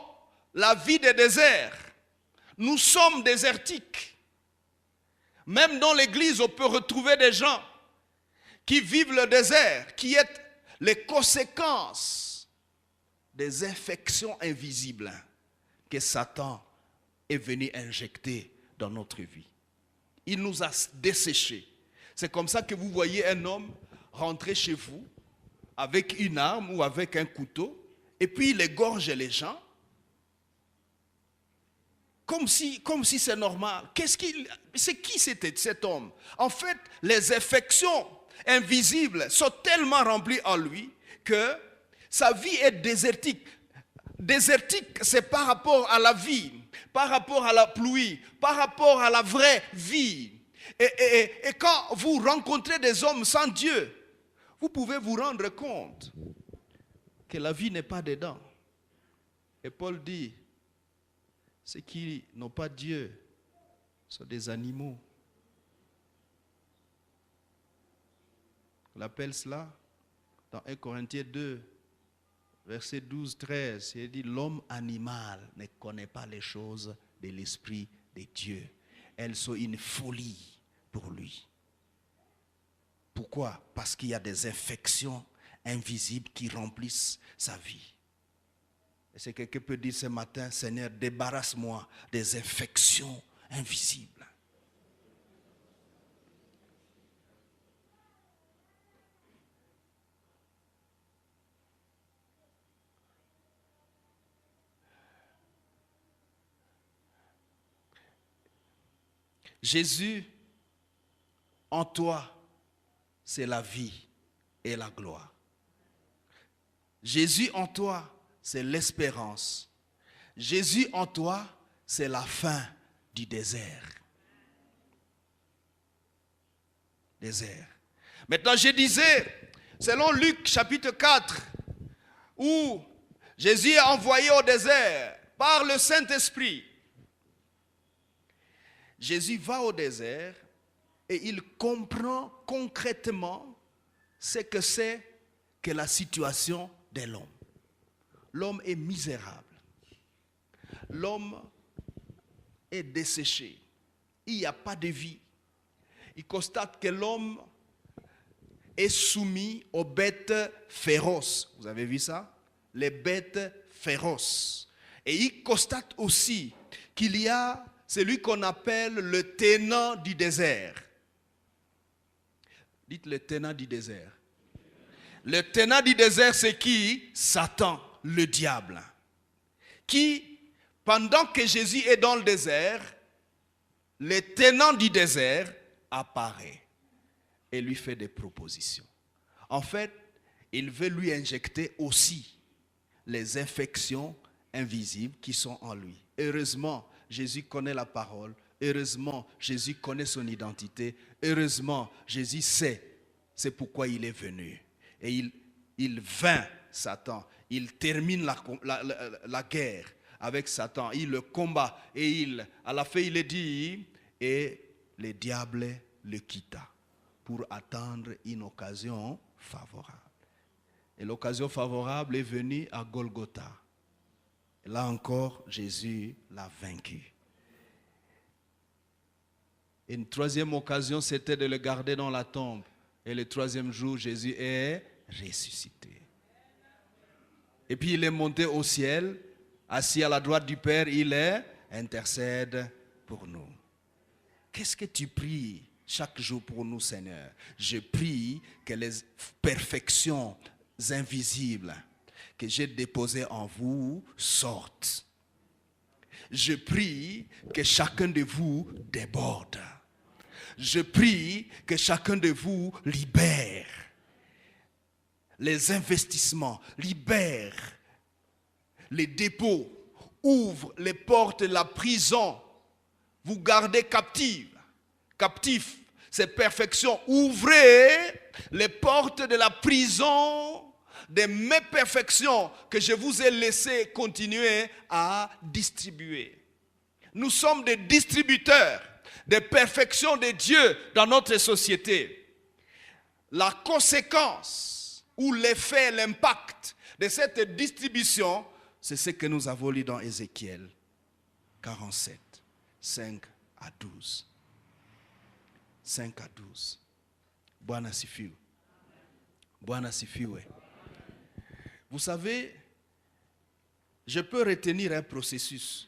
A: la vie des déserts. Nous sommes désertiques. Même dans l'église, on peut retrouver des gens qui vivent le désert, qui est les conséquences des infections invisibles que Satan est venu injecter dans notre vie. Il nous a desséchés. C'est comme ça que vous voyez un homme rentrer chez vous avec une arme ou avec un couteau et puis il égorge les gens comme si c'est normal. C'est qui c'était cet homme? En fait, les infections invisibles sont tellement remplies en lui que sa vie est désertique. Désertique, c'est par rapport à la vie, par rapport à la pluie, par rapport à la vraie vie. Et quand vous rencontrez des hommes sans Dieu, vous pouvez vous rendre compte que la vie n'est pas dedans. Et Paul dit, ceux qui n'ont pas Dieu sont des animaux. On appelle cela dans 1 Corinthiens 2, verset 12-13. Il dit, l'homme animal ne connaît pas les choses de l'Esprit de Dieu. Elles sont une folie pour lui. Pourquoi? Parce qu'il y a des infections invisibles qui remplissent sa vie. Et c'est quelqu'un peut dire ce matin, Seigneur, débarrasse-moi des infections invisibles. Jésus, en toi, c'est la vie et la gloire. Jésus en toi, c'est l'espérance. Jésus en toi, c'est la fin du désert. Désert. Maintenant, je disais, selon Luc chapitre 4, où Jésus est envoyé au désert par le Saint-Esprit. Jésus va au désert et il comprend concrètement ce que c'est que la situation de l'homme. L'homme est misérable. L'homme est desséché. Il n'y a pas de vie. Il constate que l'homme est soumis aux bêtes féroces. Vous avez vu ça? Les bêtes féroces. Et il constate aussi qu'il y a celui qu'on appelle le tenant du désert. Dites le tenant du désert. Le tenant du désert, c'est qui? Satan, le diable. Qui, pendant que Jésus est dans le désert, le tenant du désert apparaît et lui fait des propositions. En fait, il veut lui injecter aussi les infections invisibles qui sont en lui. Heureusement, Jésus connaît la parole. Heureusement, Jésus connaît son identité. Heureusement, Jésus sait c'est pourquoi il est venu. Et il vainc Satan. Il termine la guerre avec Satan. Il le combat. Et à la fin, il est dit, et le diable le quitta pour attendre une occasion favorable. Et l'occasion favorable est venue à Golgotha. Et là encore, Jésus l'a vaincu. Et une troisième occasion, c'était de le garder dans la tombe. Et le troisième jour, Jésus est ressuscité. Et puis il est monté au ciel, assis à la droite du Père, il intercède pour nous. Qu'est-ce que tu pries chaque jour pour nous, Seigneur? Je prie que les perfections invisibles que j'ai déposées en vous sortent. Je prie que chacun de vous déborde. Je prie que chacun de vous libère les investissements, libère les dépôts, ouvre les portes de la prison. Vous gardez captifs ces perfections. Ouvrez les portes de la prison de mes perfections que je vous ai laissé continuer à distribuer. Nous sommes des distributeurs des perfections de Dieu dans notre société. La conséquence ou l'effet, l'impact de cette distribution, c'est ce que nous avons lu dans Ézéchiel 47, 5 à 12. 5 à 12. Bwana sifiwe. Bwana sifiwe. Vous savez, je peux retenir un processus.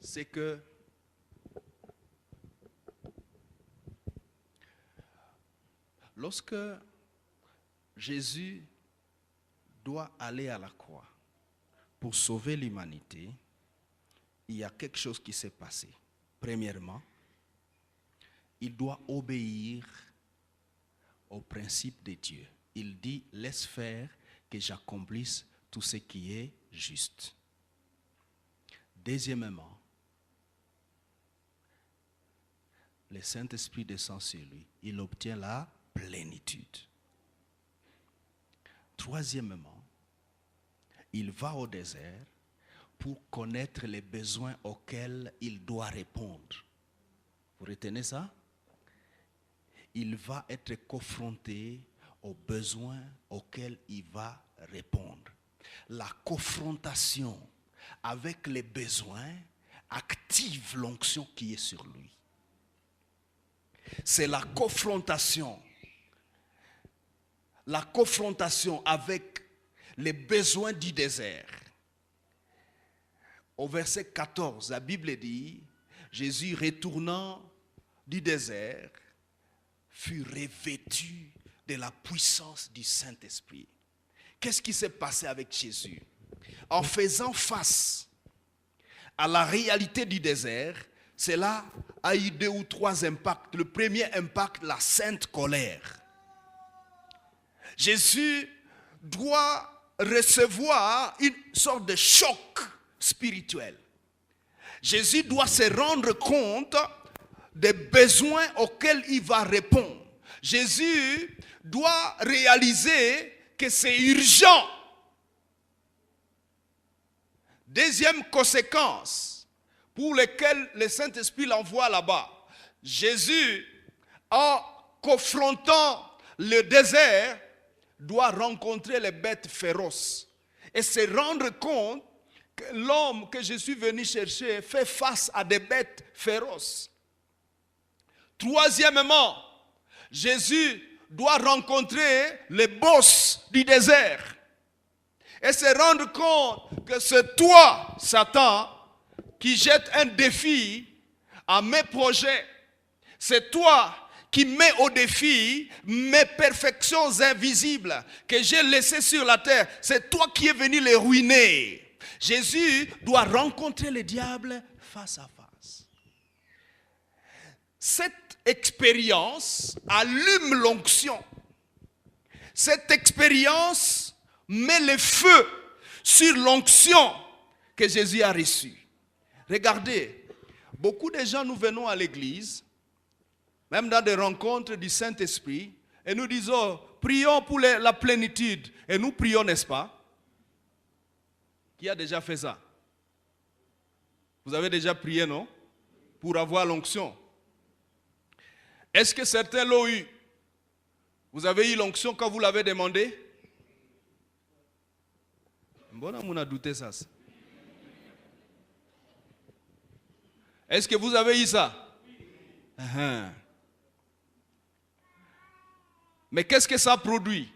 A: C'est que lorsque Jésus doit aller à la croix pour sauver l'humanité, il y a quelque chose qui s'est passé. Premièrement, il doit obéir au principe de Dieu. Il dit, laisse faire que j'accomplisse tout ce qui est juste. Deuxièmement, le Saint-Esprit descend sur lui. Il obtient la plénitude. Troisièmement, il va au désert pour connaître les besoins auxquels il doit répondre. Vous retenez ça? Il va être confronté aux besoins auxquels il va répondre. La confrontation avec les besoins active l'onction qui est sur lui. C'est la confrontation avec les besoins du désert. Au verset 14, la Bible dit, Jésus retournant du désert fut revêtu de la puissance du Saint-Esprit. Qu'est-ce qui s'est passé avec Jésus? En faisant face à la réalité du désert, cela a eu 2 ou 3 impacts. Le premier impact, la sainte colère. Jésus doit recevoir une sorte de choc spirituel. Jésus doit se rendre compte des besoins auxquels il va répondre. Jésus doit réaliser que c'est urgent. Deuxième conséquence pour laquelle le Saint-Esprit l'envoie là-bas. Jésus, en confrontant le désert, doit rencontrer les bêtes féroces et se rendre compte que l'homme que je suis venu chercher fait face à des bêtes féroces. Troisièmement, Jésus doit rencontrer les boss du désert et se rendre compte que c'est toi, Satan, qui jette un défi à mes projets. C'est toi qui mets au défi mes perfections invisibles que j'ai laissées sur la terre. C'est toi qui es venu les ruiner. Jésus doit rencontrer le diable face à face. Cette expérience allume l'onction. Cette expérience met le feu sur l'onction que Jésus a reçue. Regardez, beaucoup de gens, nous venons à l'église, même dans des rencontres du Saint-Esprit, et nous disons, prions pour la plénitude. Et nous prions, n'est-ce pas? Qui a déjà fait ça? Vous avez déjà prié, non? Pour avoir l'onction. Est-ce que certains l'ont eu? Vous avez eu l'onction quand vous l'avez demandé? Bon, on a douté ça. Est-ce que vous avez eu ça? Uh-huh. Mais qu'est-ce que ça produit?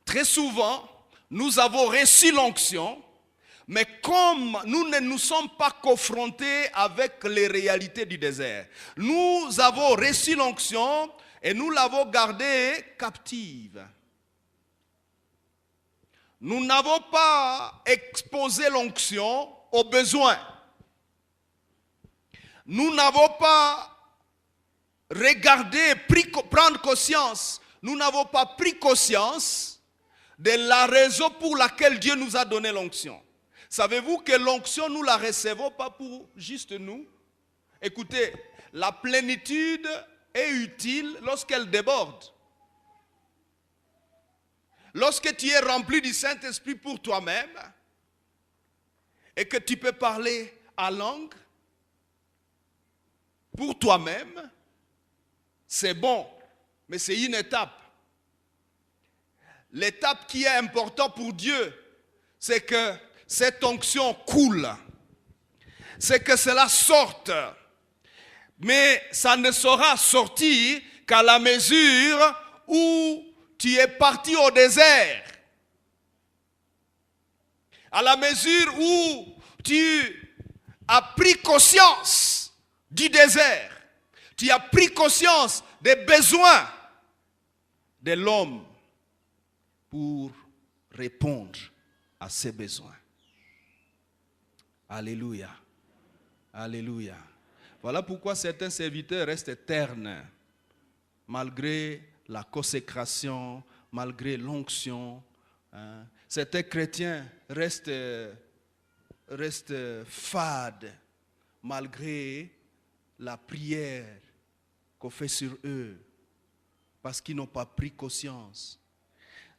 A: Très souvent, nous avons reçu l'onction, mais comme nous ne nous sommes pas confrontés avec les réalités du désert, nous avons reçu l'onction et nous l'avons gardée captive. Nous n'avons pas exposé l'onction aux besoins. Nous n'avons pas regardé, prendre conscience. Nous n'avons pas pris conscience de la raison pour laquelle Dieu nous a donné l'onction. Savez-vous que l'onction, nous ne la recevons pas pour juste nous? Écoutez, la plénitude est utile lorsqu'elle déborde. Lorsque tu es rempli du Saint-Esprit pour toi-même et que tu peux parler à langue pour toi-même, c'est bon, mais c'est une étape. L'étape qui est importante pour Dieu, c'est que cette onction coule. C'est que cela sorte. Mais ça ne sera sorti qu'à la mesure où tu es parti au désert, à la mesure où tu as pris conscience du désert, tu as pris conscience des besoins de l'homme pour répondre à ses besoins. Alléluia. Alléluia. Voilà pourquoi certains serviteurs restent ternes, malgré la consécration, malgré l'onction. Certains chrétiens restent fades, malgré la prière qu'on fait sur eux, parce qu'ils n'ont pas pris conscience.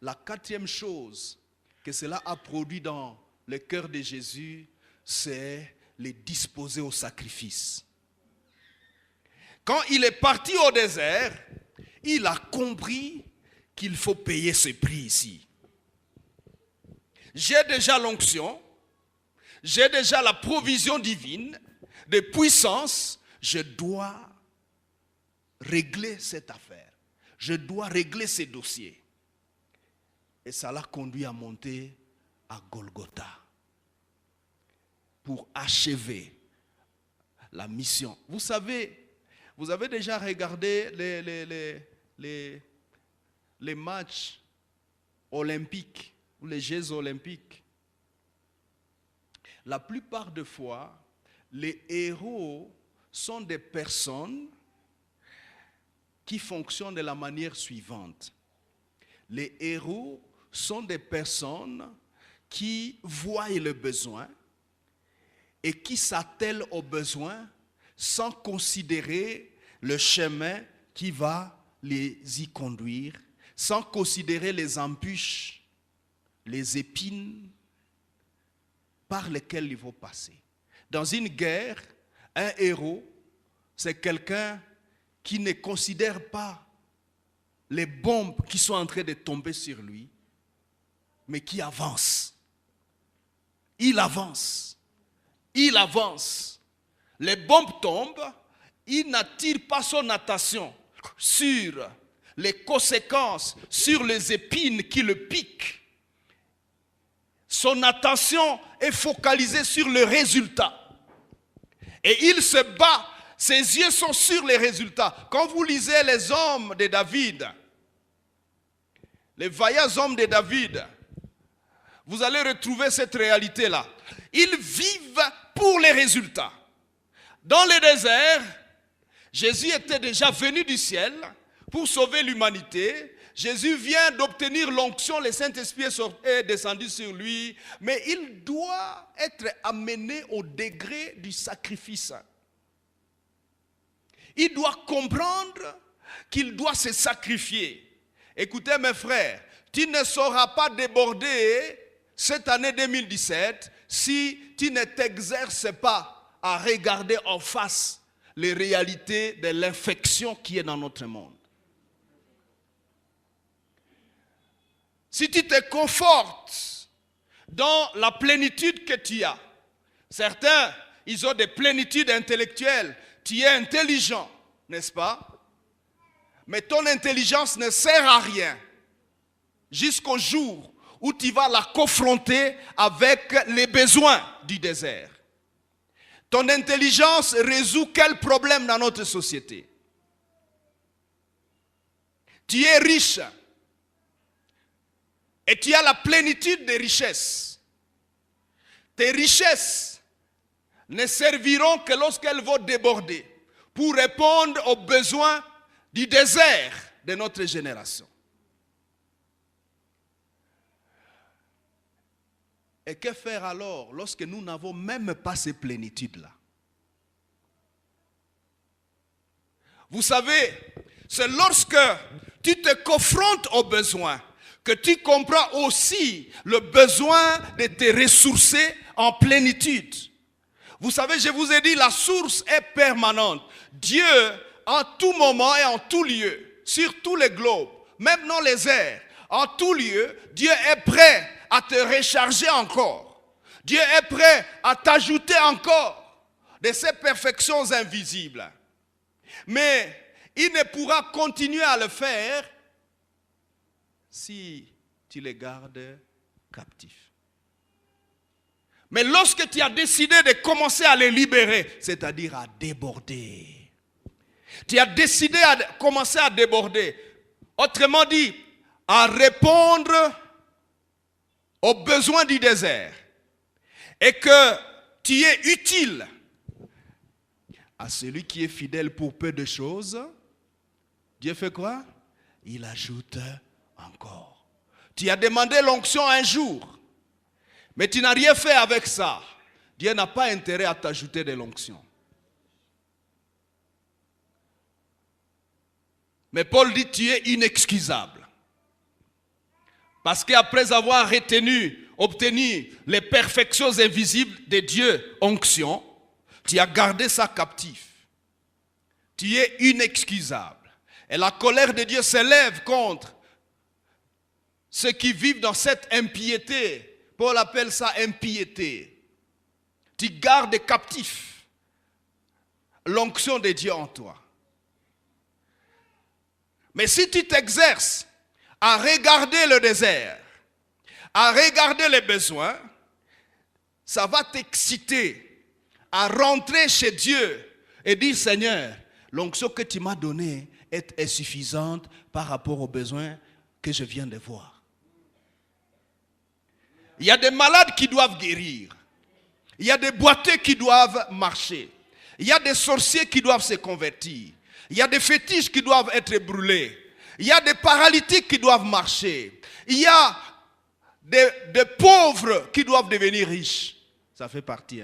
A: La quatrième chose que cela a produit dans le cœur de Jésus, c'est les disposer au sacrifice. Quand il est parti au désert, il a compris qu'il faut payer ce prix ici. J'ai déjà l'onction, j'ai déjà la provision divine de puissance, je dois régler cette affaire. Je dois régler ces dossiers. Et ça l'a conduit à monter à Golgotha pour achever la mission. Vous savez, vous avez déjà regardé les matchs olympiques ou les Jeux olympiques. La plupart des fois, les héros sont des personnes qui fonctionnent de la manière suivante. Les héros sont des personnes qui voient le besoin et qui s'attellent aux besoins sans considérer le chemin qui va les y conduire, sans considérer les embûches, les épines par lesquelles il faut passer. Dans une guerre, un héros, c'est quelqu'un qui ne considère pas les bombes qui sont en train de tomber sur lui, mais qui avance. Il avance. Il avance. Les bombes tombent, il n'attire pas son attention sur les conséquences, sur les épines qui le piquent. Son attention est focalisée sur le résultat. Et il se bat, ses yeux sont sur les résultats. Quand vous lisez les hommes de David, les vaillants hommes de David, vous allez retrouver cette réalité-là. Ils vivent pour les résultats. Dans le désert, Jésus était déjà venu du ciel pour sauver l'humanité. Jésus vient d'obtenir l'onction, le Saint-Esprit est descendu sur lui, mais il doit être amené au degré du sacrifice. Il doit comprendre qu'il doit se sacrifier. Écoutez mes frères, tu ne sauras pas déborder cette année 2017 si tu ne t'exerces pas à regarder en face les réalités de l'infection qui est dans notre monde. Si tu te confortes dans la plénitude que tu as, certains, ils ont des plénitudes intellectuelles, tu es intelligent, n'est-ce pas? Mais ton intelligence ne sert à rien jusqu'au jour où tu vas la confronter avec les besoins du désert. Ton intelligence résout quel problème dans notre société? Tu es riche et tu as la plénitude des richesses. Tes richesses ne serviront que lorsqu'elles vont déborder pour répondre aux besoins du désert de notre génération. Et que faire alors lorsque nous n'avons même pas ces plénitudes-là? Vous savez, c'est lorsque tu te confrontes aux besoins que tu comprends aussi le besoin de te ressourcer en plénitude. Vous savez, je vous ai dit, la source est permanente. Dieu, en tout moment et en tout lieu, sur tous les globes, même dans les airs, en tout lieu, Dieu est prêt à te recharger encore. Dieu est prêt à t'ajouter encore de ses perfections invisibles. Mais il ne pourra continuer à le faire si tu les gardes captifs. Mais lorsque tu as décidé de commencer à les libérer, c'est-à-dire à déborder, tu as décidé à commencer à déborder, autrement dit, à répondre aux besoins du désert, et que tu es utile à celui qui est fidèle pour peu de choses, Dieu fait quoi? Il ajoute encore. Tu as demandé l'onction un jour, mais tu n'as rien fait avec ça. Dieu n'a pas intérêt à t'ajouter de l'onction. Mais Paul dit, tu es inexcusable. Parce qu'après avoir obtenu les perfections invisibles de Dieu, onction, tu as gardé ça captif. Tu es inexcusable. Et la colère de Dieu s'élève contre ceux qui vivent dans cette impiété. Paul appelle ça impiété. Tu gardes captif l'onction de Dieu en toi. Mais si tu t'exerces à regarder le désert, à regarder les besoins, ça va t'exciter à rentrer chez Dieu et dire, Seigneur, l'onction que tu m'as donnée est insuffisante par rapport aux besoins que je viens de voir. Il y a des malades qui doivent guérir. Il y a des boiteux qui doivent marcher. Il y a des sorciers qui doivent se convertir. Il y a des fétiches qui doivent être brûlés. Il y a des paralytiques qui doivent marcher. Il y a des pauvres qui doivent devenir riches. Ça fait partie.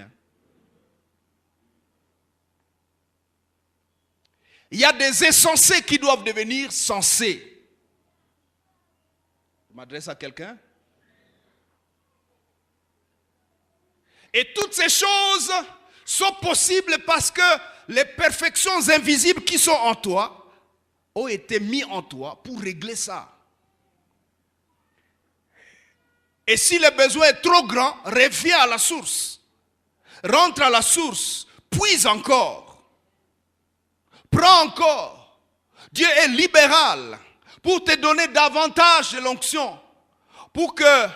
A: Il y a des insensés qui doivent devenir sensés. Je m'adresse à quelqu'un? Et toutes ces choses sont possibles parce que les perfections invisibles qui sont en toi ont été mises en toi pour régler ça. Et si le besoin est trop grand, reviens à la source. Rentre à la source, puise encore. Prends encore. Dieu est libéral pour te donner davantage de l'onction. Pour que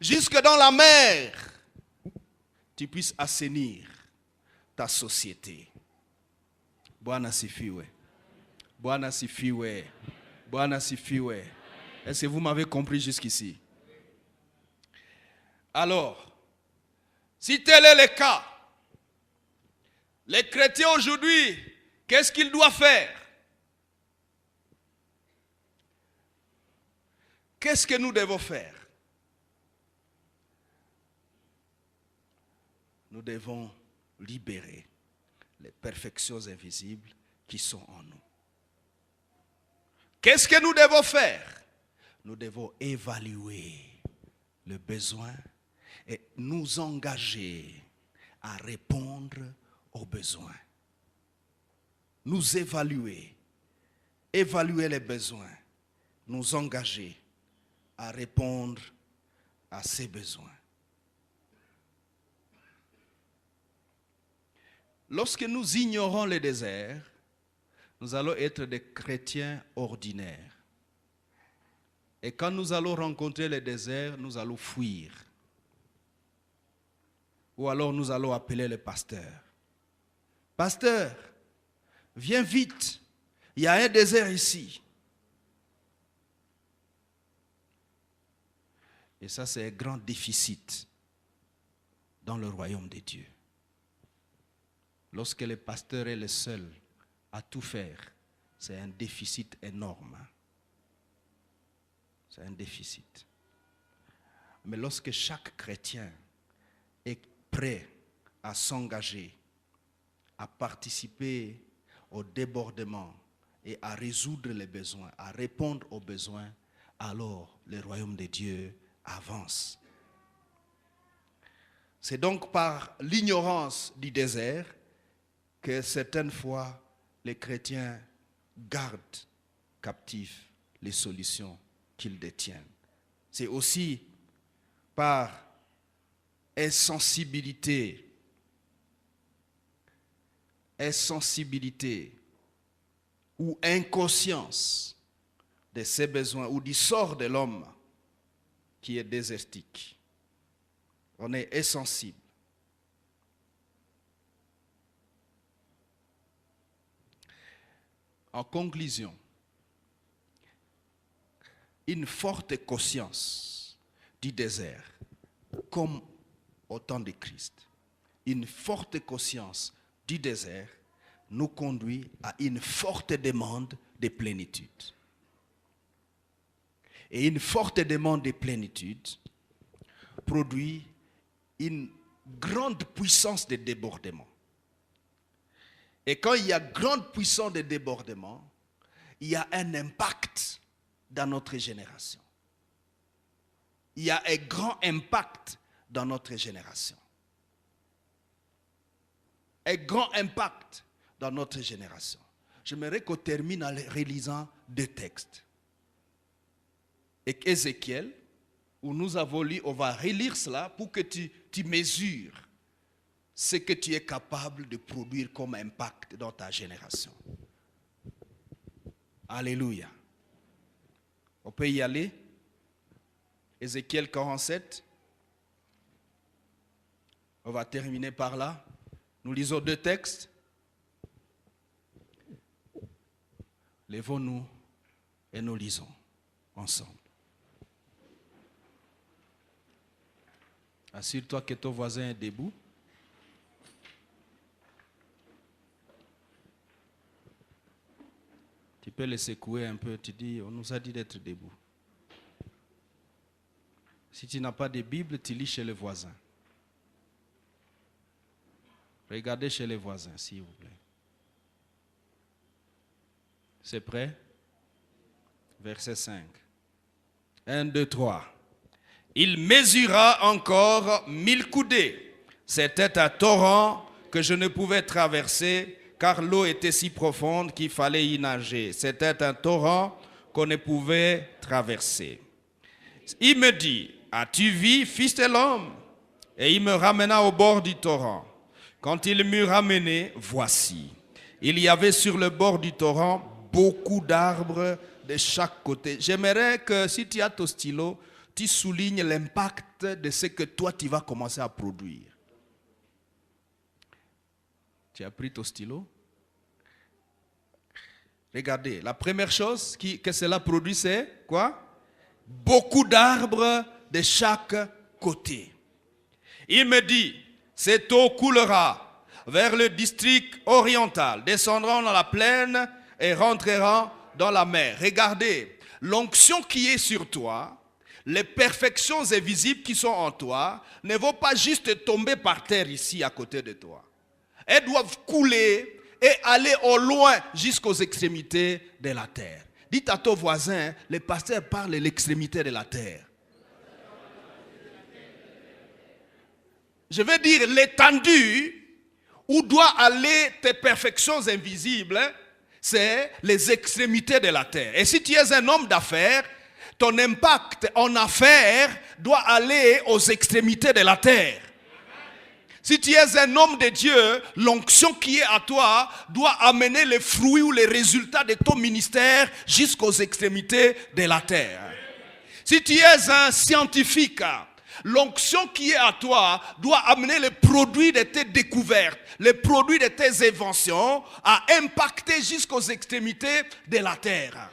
A: jusque dans la mer, tu puisses assainir ta société. Bwana sifiwe. Bwana sifiwe. Bwana sifiwe. Est-ce que vous m'avez compris jusqu'ici? Alors, si tel est le cas, les chrétiens aujourd'hui, qu'est-ce qu'ils doivent faire? Qu'est-ce que nous devons faire? Nous devons libérer les perfections invisibles qui sont en nous. Qu'est-ce que nous devons faire? Nous devons évaluer le besoin et nous engager à répondre aux besoins. Nous évaluer les besoins, nous engager à répondre à ces besoins. Lorsque nous ignorons le désert, nous allons être des chrétiens ordinaires. Et quand nous allons rencontrer le désert, nous allons fuir. Ou alors nous allons appeler le pasteur. Pasteur, viens vite, il y a un désert ici. Et ça, c'est un grand déficit dans le royaume de Dieu. Lorsque le pasteur est le seul à tout faire, c'est un déficit énorme. C'est un déficit. Mais lorsque chaque chrétien est prêt à s'engager, à participer au débordement et à résoudre les besoins, à répondre aux besoins, alors le royaume de Dieu avance. C'est donc par l'ignorance du désert que certaines fois les chrétiens gardent captifs les solutions qu'ils détiennent. C'est aussi par insensibilité ou inconscience de ses besoins ou du sort de l'homme qui est désertique. On est insensible. En conclusion, une forte conscience du désert, comme au temps de Christ, une forte conscience du désert nous conduit à une forte demande de plénitude. Et une forte demande de plénitude produit une grande puissance de débordement. Et quand il y a grande puissance de débordement, il y a un impact dans notre génération. Il y a un grand impact dans notre génération. Un grand impact dans notre génération. J'aimerais qu'on termine en relisant 2 textes. Et Ézéchiel, où nous avons lu, on va relire cela pour que tu mesures ce que tu es capable de produire comme impact dans ta génération. Alléluia. On peut y aller. Ézéchiel 47. On va terminer par là. Nous lisons 2 textes. Lèvons-nous et nous lisons ensemble. Assure-toi que ton voisin est debout. Tu peux le secouer un peu. Tu dis, on nous a dit d'être debout. Si tu n'as pas de Bible, tu lis chez le voisin. Regardez chez les voisins, s'il vous plaît. C'est prêt? Verset 5. 1, 2, 3. Il mesura encore 1000 coudées. C'était un torrent que je ne pouvais traverser car l'eau était si profonde qu'il fallait y nager. C'était un torrent qu'on ne pouvait traverser. Il me dit, as-tu vu, fils de l'homme? Et il me ramena au bord du torrent. Quand il m'eut ramené, voici, il y avait sur le bord du torrent beaucoup d'arbres de chaque côté. J'aimerais que si tu as ton stylo, tu soulignes l'impact de ce que toi tu vas commencer à produire. Tu as pris ton stylo? Regardez, la première chose que cela produit, c'est quoi? Beaucoup d'arbres de chaque côté. Il me dit, cette eau coulera vers le district oriental, descendra dans la plaine et rentrera dans la mer. Regardez, l'onction qui est sur toi, les perfections invisibles qui sont en toi, ne vont pas juste tomber par terre ici à côté de toi. Elles doivent couler et aller au loin jusqu'aux extrémités de la terre. Dites à ton voisin, le pasteur parle de l'extrémité de la terre. Je veux dire l'étendue où doivent aller tes perfections invisibles, c'est les extrémités de la terre. Et si tu es un homme d'affaires, ton impact en affaires doit aller aux extrémités de la terre. Si tu es un homme de Dieu, l'onction qui est à toi doit amener les fruits ou les résultats de ton ministère jusqu'aux extrémités de la terre. Si tu es un scientifique, l'onction qui est à toi doit amener les produits de tes découvertes, les produits de tes inventions à impacter jusqu'aux extrémités de la terre.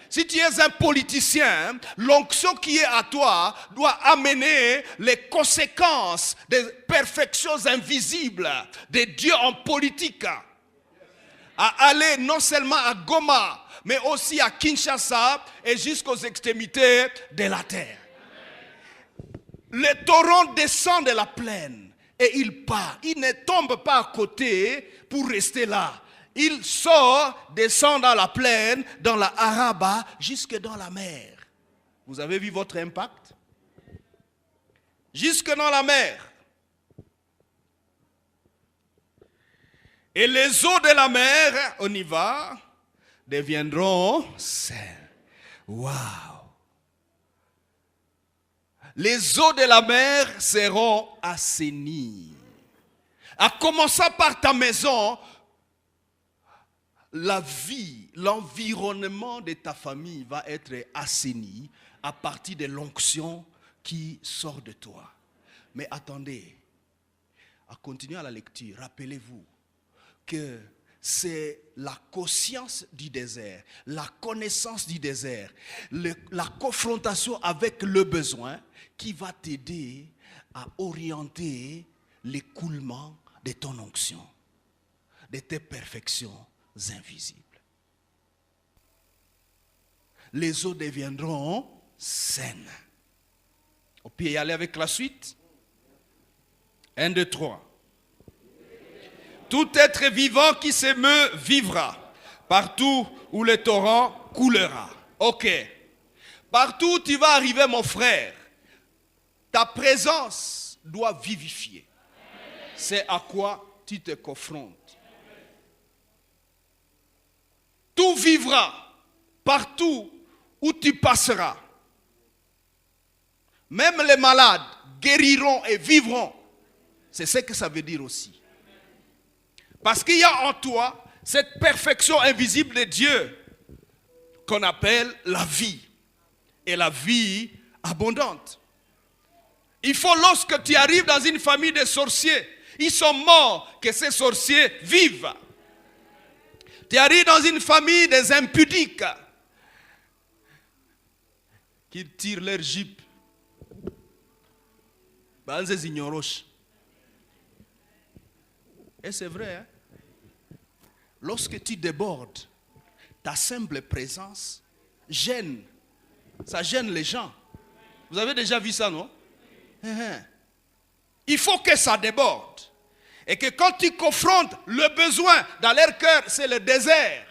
A: Si tu es un politicien, l'onction qui est à toi doit amener les conséquences des perfections invisibles de Dieu en politique à aller non seulement à Goma, mais aussi à Kinshasa et jusqu'aux extrémités de la terre. Le torrent descend de la plaine et il part. Il ne tombe pas à côté pour rester là. Il sort, descend dans la plaine, dans la Araba, jusque dans la mer. Vous avez vu votre impact? Jusque dans la mer. Et les eaux de la mer, on y va, deviendront saines. Waouh! Les eaux de la mer seront assainies. En commençant par ta maison, la vie, l'environnement de ta famille va être assaini à partir de l'onction qui sort de toi. Mais attendez, à continuer à la lecture, rappelez-vous que c'est la conscience du désert, la connaissance du désert, la confrontation avec le besoin qui va t'aider à orienter l'écoulement de ton onction, de tes perfections invisibles. Les eaux deviendront saines. On peut y aller avec la suite. 1, 2, 3. Tout être vivant qui s'émeut vivra. Partout où le torrent coulera. Ok. Partout où tu vas arriver, mon frère, ta présence doit vivifier. C'est à quoi tu te confrontes. Tout vivra partout où tu passeras. Même les malades guériront et vivront. C'est ce que ça veut dire aussi. Parce qu'il y a en toi cette perfection invisible de Dieu qu'on appelle la vie. Et la vie abondante. Il faut, lorsque tu arrives dans une famille de sorciers, ils sont morts, que ces sorciers vivent. Tu arrives dans une famille des impudiques qui tirent leur jupe. Et c'est vrai, hein? Lorsque tu débordes, ta simple présence gêne. Ça gêne les gens. Vous avez déjà vu ça, non? Il faut que ça déborde. Et que quand tu confrontes le besoin dans leur cœur, c'est le désert.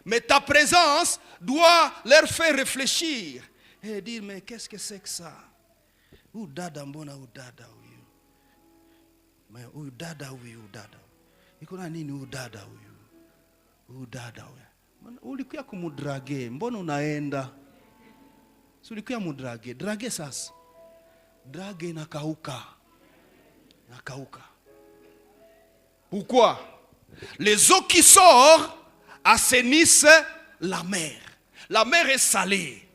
A: Mais ta présence doit leur faire réfléchir. Et dire, mais qu'est-ce que c'est que ça? Ou dada mbona ou dada huyu. Mais ou dada huyu ou dada. Ikona nini ou dada huyu. Ou dada huyu. Ulikuya kumudrage, mbona unaenda? Ulikuya mudrage, drage sasa. Drage inakauka. Nakauka. Pourquoi? Les eaux qui sortent assainissent la mer. La mer est salée.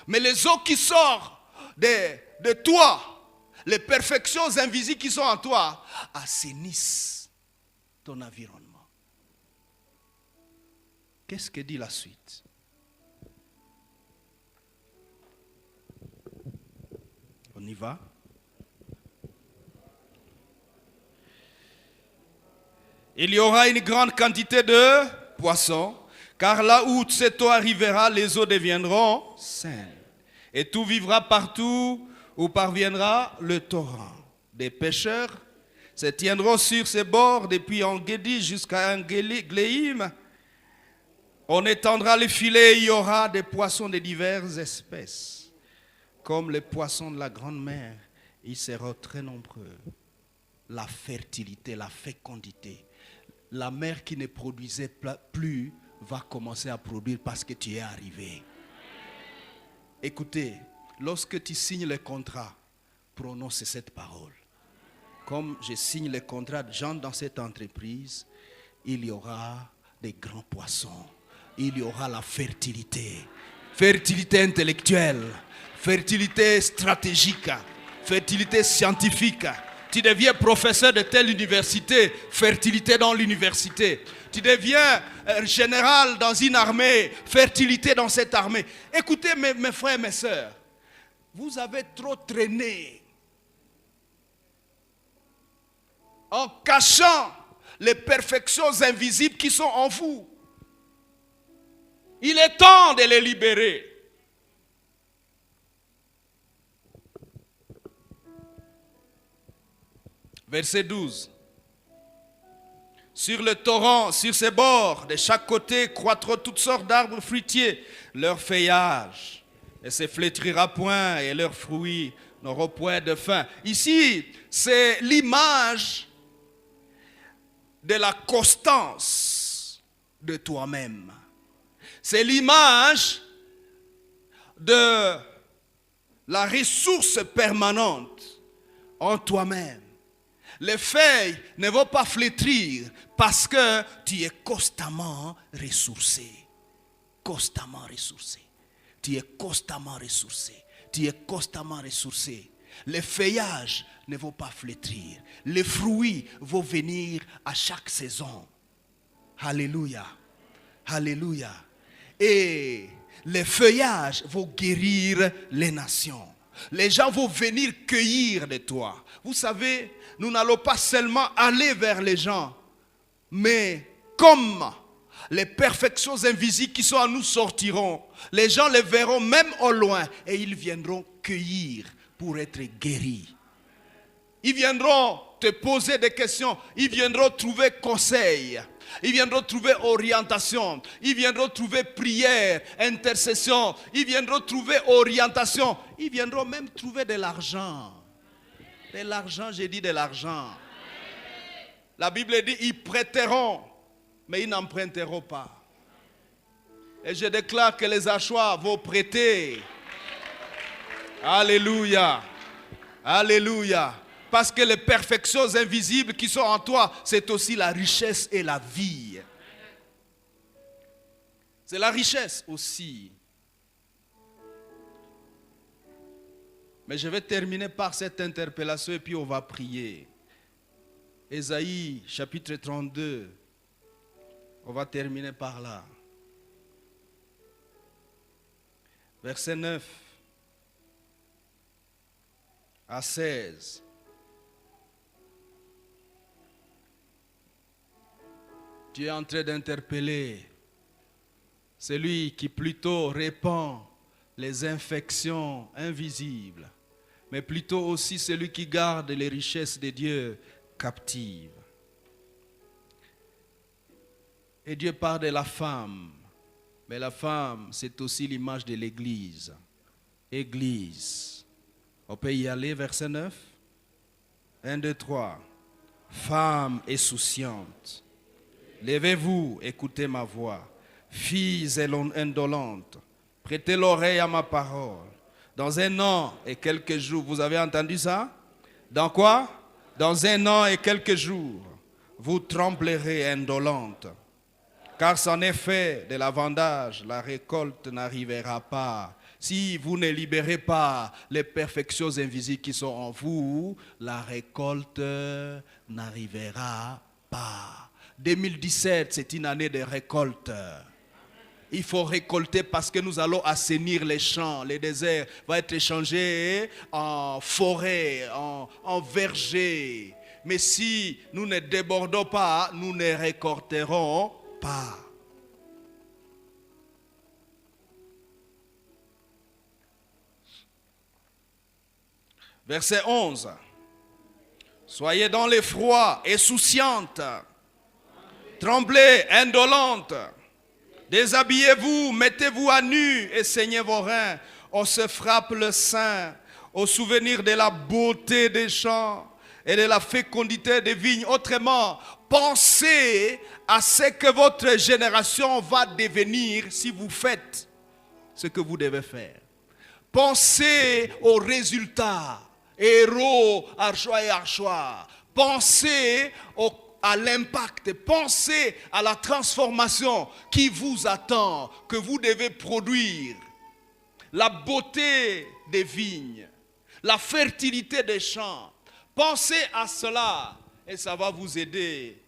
A: Mais les eaux qui sortent de toi, les perfections invisibles qui sont en toi, assainissent ton environnement. Qu'est-ce que dit la suite? On y va? Il y aura une grande quantité de poissons, car là où cette eau arrivera, les eaux deviendront saines. Et tout vivra partout où parviendra le torrent. Des pêcheurs se tiendront sur ses bords, depuis En-Gedi jusqu'à En-Gléim. On étendra les filets et il y aura des poissons de diverses espèces. Comme les poissons de la grande mer, ils seront très nombreux. La fertilité, la fécondité. La mer qui ne produisait plus va commencer à produire parce que tu es arrivé. Écoutez, lorsque tu signes le contrat, prononce cette parole. Comme je signe le contrat, j'entre dans cette entreprise, il y aura des grands poissons. Il y aura la fertilité. Fertilité intellectuelle, fertilité stratégique, fertilité scientifique. Tu deviens professeur de telle université, fertilité dans l'université. Tu deviens général dans une armée, fertilité dans cette armée. Écoutez mes frères et mes sœurs, vous avez trop traîné en cachant les perfections invisibles qui sont en vous. Il est temps de les libérer. Verset 12. Sur le torrent, sur ses bords, de chaque côté, croîtront toutes sortes d'arbres fruitiers. Leur feuillage ne se flétrira point et leurs fruits n'auront point de fin. Ici, c'est l'image de la constance de toi-même. C'est l'image de la ressource permanente en toi-même. Les feuilles ne vont pas flétrir parce que tu es constamment ressourcé. Constamment ressourcé. Tu es constamment ressourcé. Tu es constamment ressourcé. Les feuillages ne vont pas flétrir. Les fruits vont venir à chaque saison. Alléluia. Alléluia. Et les feuillages vont guérir les nations. Les gens vont venir cueillir de toi. Vous savez, nous n'allons pas seulement aller vers les gens, mais comme les perfections invisibles qui sont en nous sortiront, les gens les verront même au loin et ils viendront cueillir pour être guéris. Ils viendront te poser des questions, ils viendront trouver conseil, ils viendront trouver orientation, ils viendront trouver prière, intercession, ils viendront trouver orientation, ils viendront même trouver de l'argent. De l'argent, j'ai dit de l'argent. La Bible dit, ils prêteront, mais ils n'emprunteront pas. Et je déclare que les Achois vont prêter. Alléluia. Alléluia. Parce que les perfections invisibles qui sont en toi, c'est aussi la richesse et la vie. C'est la richesse aussi. Mais je vais terminer par cette interpellation et puis on va prier. Ésaïe chapitre 32. On va terminer par là. Verset 9 à 16. Tu es en train d'interpeller celui qui plutôt répand les infections invisibles, mais plutôt aussi celui qui garde les richesses de Dieu captives. Et Dieu parle de la femme, mais la femme, c'est aussi l'image de l'Église. Église. On peut y aller, verset 9. 1, 2, 3. Femme insouciante. Levez-vous, écoutez ma voix. Filles indolentes, prêtez l'oreille à ma parole. Dans 1 an et quelques jours, vous avez entendu ça? Dans quoi? Dans 1 an et quelques jours, vous tremblerez indolentes. Car c'en est fait de la vendange, la récolte n'arrivera pas. Si vous ne libérez pas les perfections invisibles qui sont en vous, la récolte n'arrivera pas. 2017, c'est une année de récolte. Il faut récolter parce que nous allons assainir les champs. Les déserts vont être échangés en forêt, en verger. Mais si nous ne débordons pas, nous ne récolterons pas. Verset 11. Soyez dans l'effroi, insouciantes. Tremblez, indolentes. Déshabillez-vous, mettez-vous à nu et saignez vos reins. On se frappe le sein au souvenir de la beauté des champs et de la fécondité des vignes. Autrement, pensez à ce que votre génération va devenir si vous faites ce que vous devez faire. Pensez aux résultats. Héros, Archois et Archois. Pensez à l'impact, pensez à la transformation qui vous attend, que vous devez produire. La beauté des vignes, la fertilité des champs. Pensez à cela et ça va vous aider.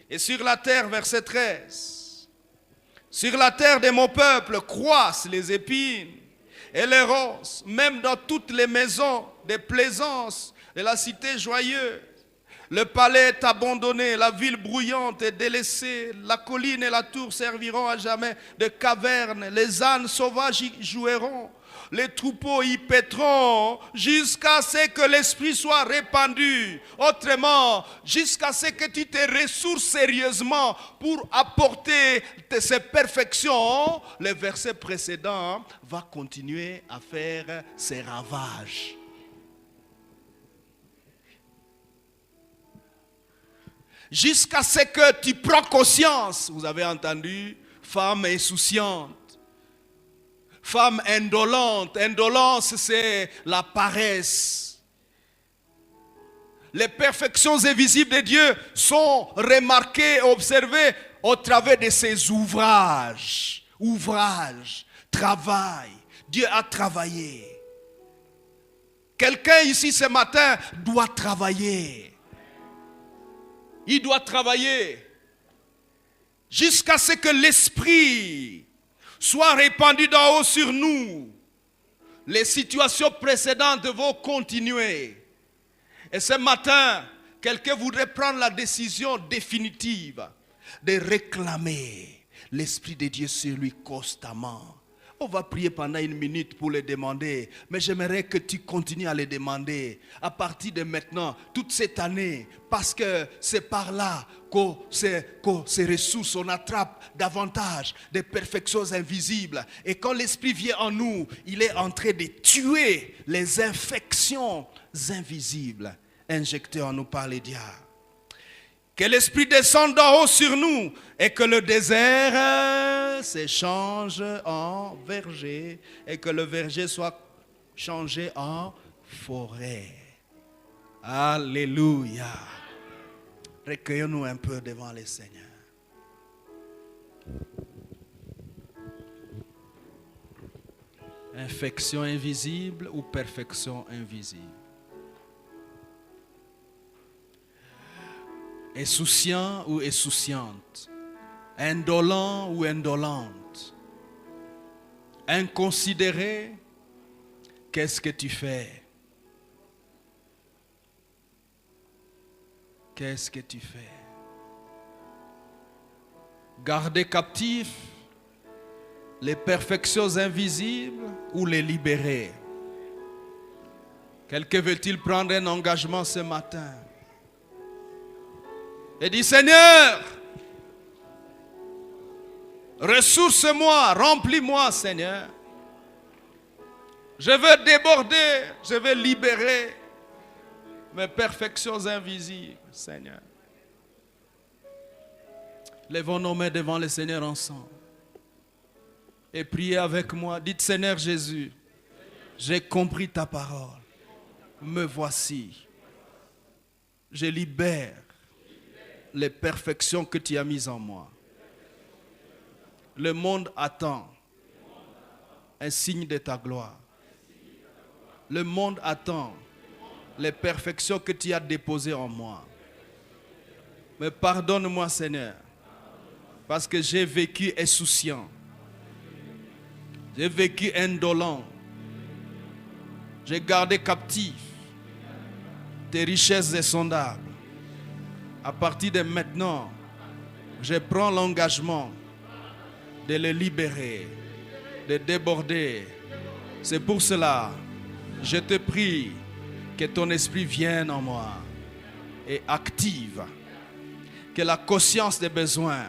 A: Et sur la terre, verset 13. Sur la terre de mon peuple croissent les épines et les ronces, même dans toutes les maisons de plaisance de la cité joyeuse. Le palais est abandonné, la ville bruyante est délaissée, la colline et la tour serviront à jamais de caverne, les ânes sauvages y joueront, les troupeaux y paîtront, jusqu'à ce que l'esprit soit répandu. Autrement, jusqu'à ce que tu te ressources sérieusement pour apporter ces perfections, le verset précédent va continuer à faire ses ravages. Jusqu'à ce que tu prends conscience, vous avez entendu, femme insouciante, femme indolente. Indolence, c'est la paresse. les perfections invisibles de Dieu sont remarquées, observées au travers de ses ouvrages. Ouvrages, travail. Dieu a travaillé. Quelqu'un ici ce matin doit travailler. Il doit travailler jusqu'à ce que l'Esprit soit répandu d'en haut sur nous. Les situations précédentes vont continuer. Et ce matin, quelqu'un voudrait prendre la décision définitive de réclamer l'Esprit de Dieu sur lui constamment. On va prier pendant 1 minute pour le demander. Mais j'aimerais que tu continues à le demander. À partir de maintenant, toute cette année. Parce que c'est par là que ces ressources, on attrape davantage de perfections invisibles. Et quand l'Esprit vient en nous, il est en train de tuer les infections invisibles injectées en nous par les diables. Que l'Esprit descende d'en haut sur nous et que le désert s'échange en verger et que le verger soit changé en forêt. Alléluia. Recueillons-nous un peu devant le Seigneur. Infection invisible ou perfection invisible? Insouciant ou insouciante, indolent ou indolente, inconsidéré, qu'est-ce que tu fais? Qu'est-ce que tu fais? Garder captif les perfections invisibles ou les libérer? Quelqu'un veut-il prendre un engagement ce matin? Et dit, Seigneur, ressource-moi, remplis-moi, Seigneur. Je veux déborder, je veux libérer mes perfections invisibles, Seigneur. Lèvons nos mains devant le Seigneur ensemble. Et priez avec moi. Dites, Seigneur Jésus, j'ai compris ta parole. Me voici. Je libère les perfections que tu as mises en moi. Le monde attend un signe de ta gloire. Le monde attend les perfections que tu as déposées en moi. Mais pardonne-moi, Seigneur, parce que j'ai vécu insouciant. J'ai vécu indolent. J'ai gardé captif tes richesses insondables. À partir de maintenant, je prends l'engagement de les libérer, de déborder. C'est pour cela, je te prie que ton esprit vienne en moi et active, que la conscience des besoins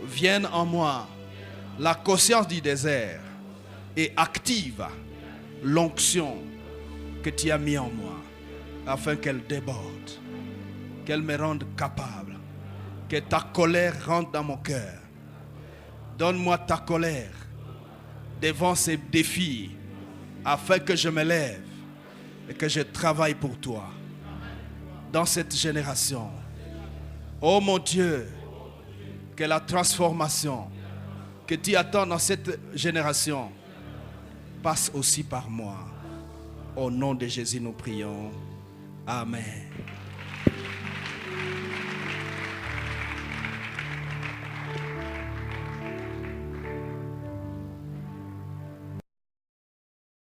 A: vienne en moi, la conscience du désert, et active l'onction que tu as mis en moi, afin qu'elle déborde. Qu'elle me rende capable. Que ta colère rentre dans mon cœur. Donne-moi ta colère devant ces défis afin que je me lève et que je travaille pour toi dans cette génération. Oh mon Dieu, que la transformation que tu attends dans cette génération passe aussi par moi. Au nom de Jésus, nous prions. Amen.